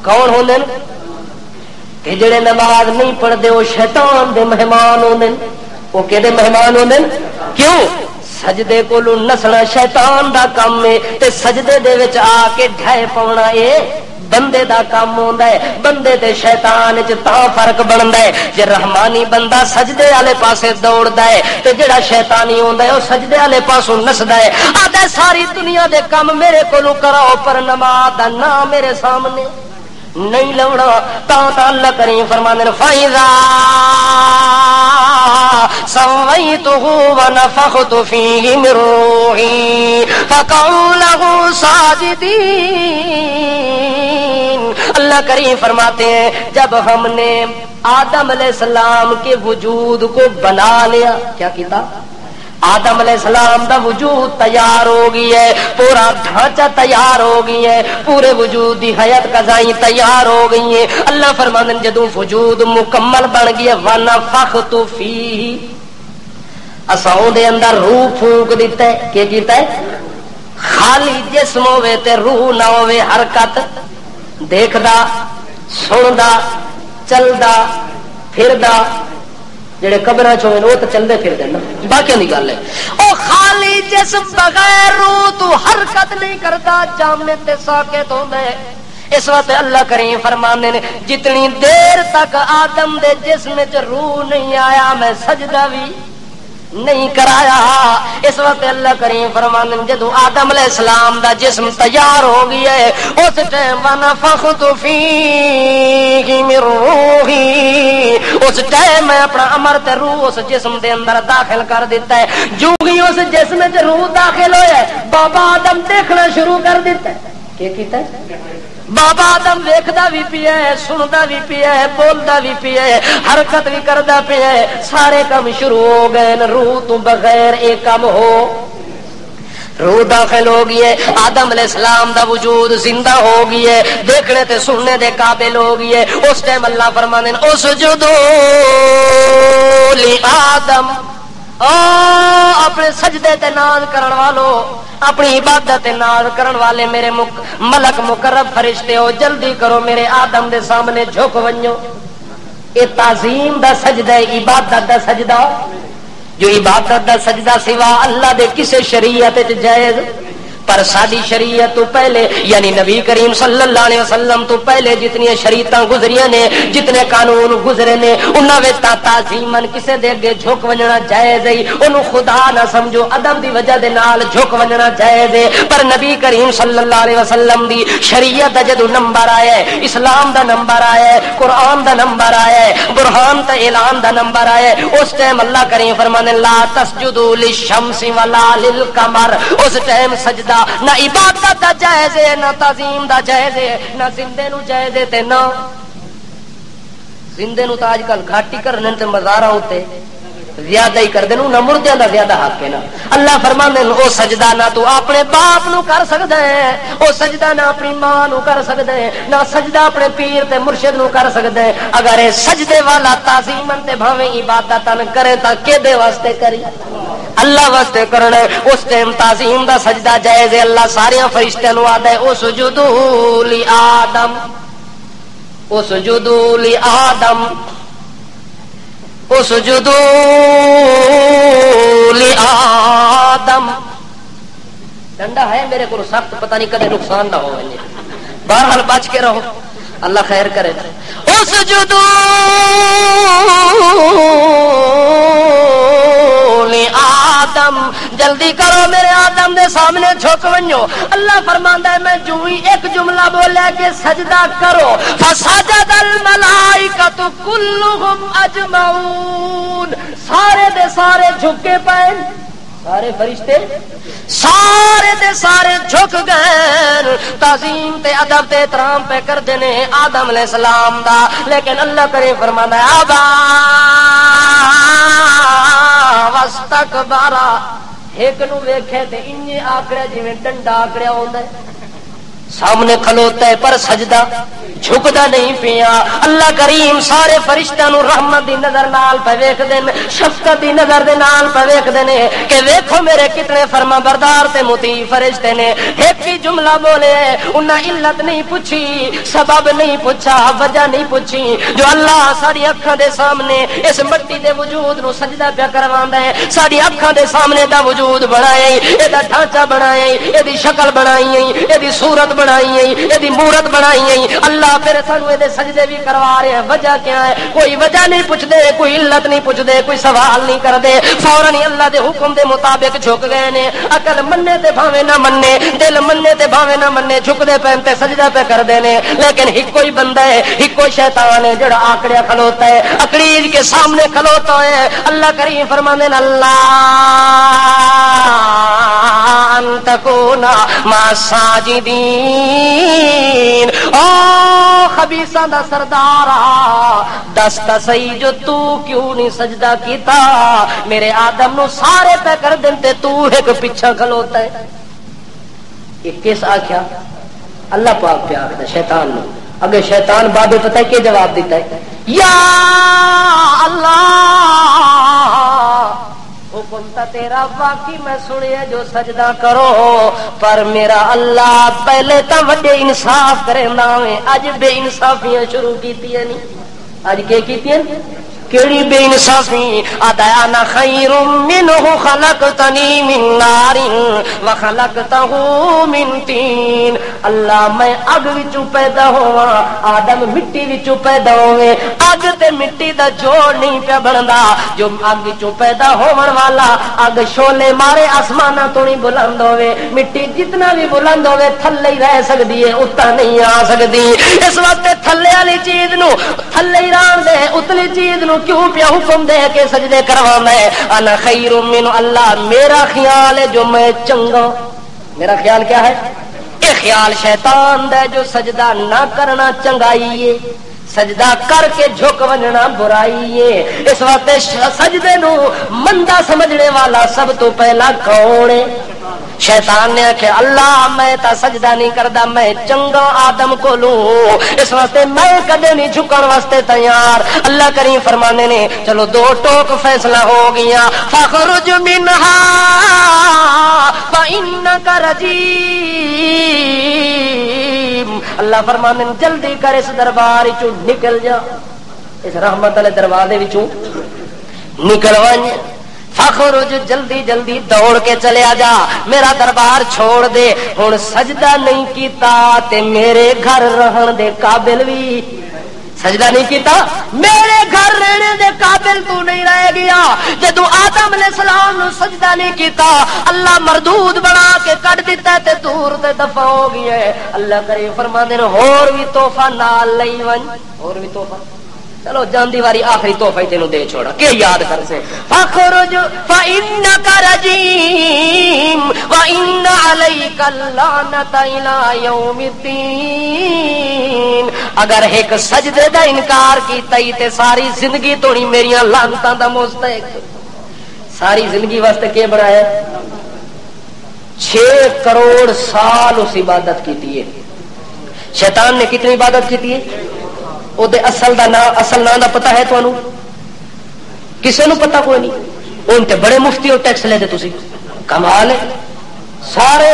کون ہوندے کہ جڑے نماز نہیں پڑھتے وہ شیطان دے مہمان ہوندے وہ کہدے مہمان ہوندے کیوں؟ سجدے کولوں نسنا شیطان دا کام ہے تے سجدے دے وچ آ کے ڈھائے پاونا اے بندے دا کام ہوندا ہے۔ بندے تے شیطان وچ تاں فرق بندا ہے جے رحمانی بندہ سجدے والے پاسے دوڑدا ہے تے جڑا شیطانی ہوندا ہے او سجدے والے پاسوں نسدا ہے۔ آدھا ساری دنیا دے کام میرے کولوں کراؤ پر نماز دا نام میرے سامنے نہیں لوڑا۔ تا اللہ کریم فرماندے نے فَإِذَا سَوَّيْتُهُ وَنَفَخْتُ فِيهِ مِن رُّوحِي فَقَعُوا لَهُ سَاجِدِينَ۔ اللہ کریم فرماتے ہیں جب ہم نے آدم علیہ السلام کے وجود کو بنا لیا کیا کیتا؟ آدم علیہ السلام دا وجود تیار ہو گئی ہے پورا ڈھانچہ تیار ہو گئی ہے پورے وجود دی حیات قضائی تیار ہو گئی ہے۔ اللہ فرماندے نے جدوں وجود مکمل بن گئی ہے وَنَفَخْتُ فِيهِ اساں دے اندر روح پھونک دیتا ہے۔ کیا کیتا ہے؟ خالی جسم ہوے تے روح نہ ہوے حرکت دیکھدا سندا چلدا پھردا جڑے قبراں چ ہوئے وہ تو چلتے پھرتے نا باقی دی گل ہے او خالی جسم بغیر روح تو حرکت نہیں کرتا جامنے تے ساکت ہوندا ہے۔ اس وقت اللہ کریم فرماندے نے جتنی دیر تک آدم دے جسم وچ روح نہیں آیا میں سجدہ بھی نہیں کرایا۔ اس وقت اللہ کریم فرماندے نے جدوں آدم علیہ السلام دا جسم تیار ہو گیا ہے اس ٹائم وَنَفَخْتُ فِيهِ مِن رُّوحِي اس ٹائم میں اپنا امر تے روح اس جسم دے اندر داخل کر دیتا ہے۔ جو ہی اس جسم وچ روح داخل ہویا ہے بابا آدم دیکھنا شروع کر دیتا ہے۔ کیا کیتا ہے؟ بابا آدم ویکھدا بھی پیا ہے سندا بھی پیا ہے بولدا بھی پیا ہے حرکت بھی کردا پیا ہے سارے کام شروع ہو گئے روح تو بغیر ایک کام ہو روح داخل ہو گئی ہے آدم علیہ السلام دا وجود زندہ ہو گئی ہے دیکھنے تے سننے دے قابل ہو گئی ہے۔ اس ٹائم اللہ فرماندے نے اسجدوا لآدم اپنے سجدے تے ناز کرن والو اپنی عبادت تے ناز کرن والے میرے ملک مقرب فرشتے ہو جلدی کرو میرے آدم دے سامنے جھک ونجو۔ یہ تعظیم دا سجدہ ہے، عبادت دا سجدہ، جو عبادت دا سجدہ سوا اللہ دے کسے شریعت وچ جائز، پر ساری شریعت تو پہلے یعنی نبی کریم صلی اللہ علیہ وسلم تو پہلے جتنی شریعتاں گزریاں نے، جتنے قانون گزرے نے، انہاں وچ تعظیمن کسے دے اگے جھک ونجنا جائز ہے، اونوں خدا نہ سمجھو، ادب دی وجہ دے نال جھک ونجنا جائز ہے، پر نبی کریم صلی اللہ علیہ وسلم دی شریعت دا جدوں نمبر آیا ہے، اسلام دا نمبر آیا ہے، قرآن دا نمبر آیا ہے، برہان تے اعلان دا نمبر آیا ہے، اس ٹائم اللہ کریم فرمانے لا تسجدوا للشمس ولا للقمر، اس ٹائم سجدہ نہ عبادت دا جائز ہے، نہ تعظیم دا جائز ہے، نہ زندے نو جائز ہے تے نہ زندے نو تا اج کل گھاٹی کرنے تے مزاراں تے زیادہ ہی کر دے نہ مردیاں دا زیادہ حق ہے نا۔ اللہ فرماندے او سجدہ نہ تو اپنے باپ نو کر سکدا ہے، او سجدہ نہ اپنی ماں نو کر سکدا ہے، نہ سجدہ اپنے پیر تے مرشد نو کر سکدا ہے۔ اگر اے سجدے والا تعظیمن تے بھاویں عبادتن کرے تا کدے واسطے کری؟ اللہ واسطے کرنا، اس ٹائم تعظیم دا سجدہ جائز ہے۔ اللہ سارے فرشتیاں نو آدا ہے اسجدوا لآدم، اسجدوا لآدم، اسجدوا لآدم۔ ڈنڈا ہے میرے کو سخت، پتہ نہیں کدے نقصان نہ ہو، بہرحال بچ کے رہو، اللہ خیر کرے۔ اسجدوا آدم، جلدی کرو میرے آدم دے سامنے جھک ونجو۔ اللہ فرماندا ہے میں جو ہی ایک جملہ بولیا کہ سجدہ کرو، فسجد الملائکۃ کلھم اجمعون، سارے دے سارے جھکے پے، سارے فرشتے سارے دے سارے جھک گئے، تعظیم تے ادب تے احترام پہ کر دینے آدم علیہ السلام دا، لیکن اللہ کرے فرمانا ہے ابا واستکبر، ایک نو ویکھے تے انجے آکڑیا جویں ڈنڈا آکڑیا ہوندا ہے، سامنے کھلوتا ہے پر سجدہ جھکدا نہیں پیا۔ اللہ کریم سارے فرشتیاں نو رحمت دی نظر نال پہ ویکھ دین، شفقت دی نظر دے نال پہ ویکھ دین کہ ویکھو میرے کتنے فرما بردار تے مطیع فرشتے نے۔ ایک ہی جملہ بولے، انہاں علت نہیں پوچھی، سبب نہیں پوچھا، وجہ نہیں پوچھی، جو اللہ ساری اکھاں دے سامنے اس مٹی دے وجود نو سجدہ پیا کرواندا ہے، ساری اکھاں دے سامنے دا وجود بنایا، اے دا ڈھانچہ بنایا، اے دی شکل بنائی، اے دی صورت بنائی، اے دی مورت بنائی، اللہ پھر سانو دے سجدے بھی کروا رہے ہیں۔ وجہ کیا ہے؟ کوئی وجہ نہیں پوچھتے، کوئی علت نہیں پوچھتے، کوئی سوال نہیں کرتے، فوراً ہی اللہ دے حکم دے مطابق جھک گئے نے۔ عقل مننے تے بھاویں نہ مننے، دل مننے تے بھاویں نہ مننے، جھکدے پین تے سجدہ پہ کر دینے۔ لیکن ایکو ہی بندہ ہے، ایکو شیطان ہے جڑا آکڑیا کھلوتا ہے، اکڑیج کے سامنے کھلوتا ہے۔ اللہ کریم فرماندے نے اللہ ان تکونا مع الساجدین، او خبیثاں دا سردارا دس تا صحیح جو تو کیوں نہیں سجدہ کیتا؟ میرے آدم نو سارے پہ کر دین تے تو ایک پیچھا کھلوتا ہے۔ یہ کس آکھیا؟ اللہ پاک پہ آکھدا شیطان نو۔ اگر شیطان بعد پتہ ہے کہ جواب دیتا ہے، یا اللہ حکم تا تیرا واقعی میں سنیا جو سجدہ کرو، پر میرا اللہ پہلے تا وڈے انصاف کرے ناویں، اج بے انصافیاں شروع کیتی ہیں نہیں، اج کے کیتی ہیں؟ کیڑی بے انصافی؟ انا خیر منہ خلقتنی من نار وخلقتہ من طین، اللہ میں اگ وچوں پیدا ہوا، آدم مٹی وچوں پیدا ہوئے، اگ تے مٹی دا جوڑ نہیں پیا بندا، جو اگ وچوں پیدا ہون والا اگ شولے مارے آسماناں تو نہیں بلند ہوئے، مٹی جتنا بھی بلند ہوئے تھلے ہی رہ سکدی ہے، اتا نہیں آ سکدی۔ اس وقت تھلے والی چیز نو تھلے ہی رہن دے، اتلی چیز نو کیوں پیا حکم دے کے سجدے کروانا ہے؟ انا خیر من، اللہ میرا خیال ہے جو میں چنگا، میرا خیال کیا ہے؟ یہ خیال شیطان دا جو سجدہ نہ کرنا چنگائی ہے، سجدہ کر کے جھک ونجنا برائی ہے۔ اس وقت سجدے نو مندہ سمجھنے والا سب تو پہلا کون ہے؟ شیطان نے آخیا اللہ میں تا سجدہ نہیں کردا، میں چنگا آدم کو لوں، اس واسطے میں کدے نہیں جھکن واسطے تیار۔ اللہ کریم فرمانے نے چلو دو ٹوک فیصلہ ہو گیا، فخرج منہا فإنک رجیم، اللہ فرمانے جلدی کر اس دربار چوں نکل جا، اس رحمت والے دروازے وچوں نکل ون، فخرج جلدی جلدی دوڑ کے چلے آ جا، میرا دربار چھوڑ دے، ہن سجدہ نہیں کیتا تے میرے گھر رہن دے قابل بھی سجدہ نہیں کیتا، میرے گھر رہنے دے قابل تو نہیں رہ گیا۔ جدو آدم علیہ السلام نو سجدہ نہیں کیتا، اللہ مردود بنا کے کٹ دیتا تے دور تے دفع ہو گیا ہے۔ اللہ کریم فرماندے نے ہور بھی تحفہ نال لئی ون، اور بھی تحفہ، چلو جاندی واری آخری تحفہ تینوں دے چھوڑا کہ یاد کر سے، فخرج فإنک رجیم وإن علیک اللعنۃ الی یوم الدین۔ اگر ایک سجدے دا انکار کیتا ہی تے ساری زندگی توڑی میریاں لعنتاں دا مستحق، ساری زندگی واسطے کی بنایا؟ 6 کروڑ سال اس عبادت کیتی ہے۔ شیطان نے کتنی عبادت کیتی ہے؟ او دے اصل نام دا پتہ ہے تانوں؟ کسے نو پتہ کوئی نہیں۔ اون تے بڑے مفتی او ٹیکس لے دے تسی، کمال ہے۔ سارے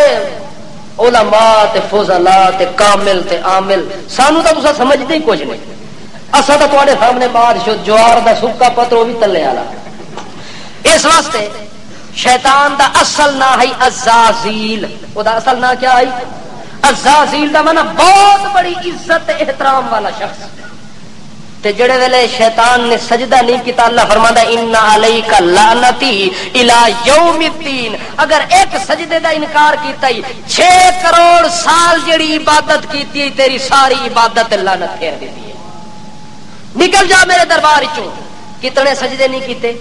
علماء تے فضلاء تے کامل تے عامل، سانو تا تسا سمجھدے ہی کچھ نہیں۔ اسا تا تواڈے سامنے بادشاہ جوار دا سکا پتر او بھی تلے والا۔ اس واسطے شیطان دا اصل نام ہے عزازیل۔ او دا اصل نام کیا ہے؟ عزازیل دا معنی بہت بڑی عزت احترام والا شخص۔ تے جڑے ویلے شیطان نے سجدہ نہیں کیتا، اللہ فرماندا ان علیک لعنتی الی یوم الدین، اگر ایک سجدے دا انکار کیتا ہی 6 کروڑ سال جڑی عبادت کیتی ہے تیری ساری عبادت لعنت پھیر دیتی ہے۔ نکل جا میرے دربار چوں۔ کتنے سجدے نہیں کیتے؟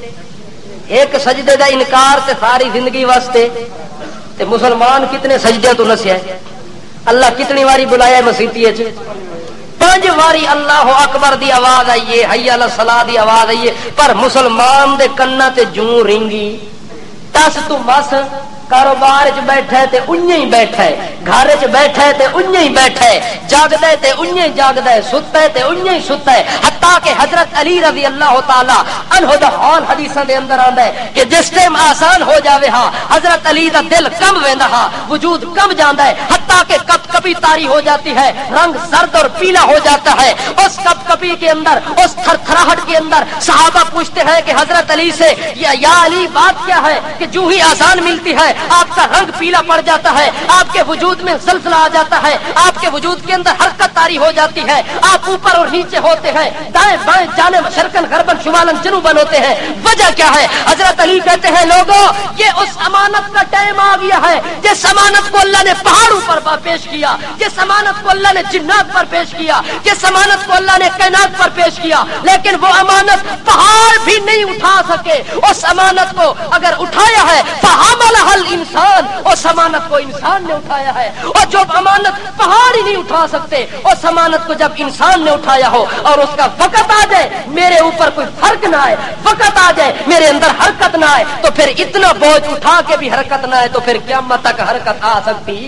ایک سجدے دا انکار تے ساری زندگی واسطے۔ تے مسلمان کتنے سجدے تو نسیا ہے؟ اللہ کتنی واری بلایا مسیتی وچ؟ 5 واری اللہ اکبر دی آواز آئیے، حی علی الصلاۃ دی آواز آئیے، پر مسلمان دے کنا تے جوں رنگی تس تو مس، کاروبار چ بیٹھا ہے تے انہیں ہی بیٹھا ہے، گھر چ بیٹھا ہے تے انہیں ہی بیٹھا ہے، جاگدا ہے تے انہیں ہی جاگدا ہے، ستا ہے تے انہیں ہی ستا ہے۔ حتیٰ کہ حضرت علی رضی اللہ تعالی عنہ دا حال حدیثاں دے اندر آندا ہے کہ جس ٹائم آسان ہو جاوے ہاں حضرت علی دا دل کم ویندا ہاں، وجود کم جاندا ہے، حتیٰ کہ کپ کپی تاری ہو جاتی ہے، رنگ زرد اور پیلا ہو جاتا ہے۔ اس کپ کپی کے اندر، اس تھرتھراہٹ کے اندر صحابہ پوچھتے ہیں کہ حضرت علی سے یا علی بات کیا ہے کہ جو ہی آسان ملتی ہے آپ کا رنگ پیلا پڑ جاتا ہے، آپ کے وجود میں زلزلہ آ جاتا ہے، آپ کے وجود کے اندر حرکت طاری ہو جاتی ہے، آپ اوپر اور نیچے ہوتے ہیں، دائیں بائیں جانب شرقن غربن شمالن جنوبن ہوتے ہیں۔ وجہ کیا ہے؟ حضرت علی کہتے ہیں لوگوں یہ اس امانت کا ٹائم آ گیا ہے جس امانت کو اللہ نے پہاڑوں پر پیش کیا، جس امانت کو اللہ نے جنات پر پیش کیا، جس امانت کو اللہ نے کائنات پر پیش کیا، لیکن وہ امانت پہاڑ بھی نہیں اٹھا سکے۔ اس امانت کو اگر اٹھایا ہے فحملها الانسان، اس امانت کو انسان نے اٹھایا ہے، اور جو امانت پہاڑ ہی نہیں اٹھا سکتے اس امانت کو جب انسان نے اٹھایا ہو اور اس کا وقت آ جائے میرے اوپر کوئی فرق نہ آئے، وقت آ جائے میرے اندر حرکت نہ آئے، تو پھر اتنا بوجھ اٹھا کے بھی حرکت نہ آئے تو پھر قیامت تک حرکت آ سکتی؟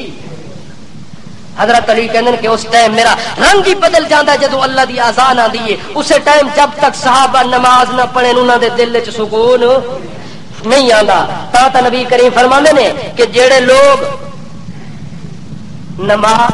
حضرت علی کہندے کہ اس ٹائم میرا رنگ ہی بدل جاندا جدوں اللہ دی اذان آندی ہے، اسے ٹائم جب تک صحابہ نماز نہ پڑھن انہاں دے دل وچ سکون نہیں آندا۔ تا نبی کریم فرماندے نے کہ جڑے لوگ نماز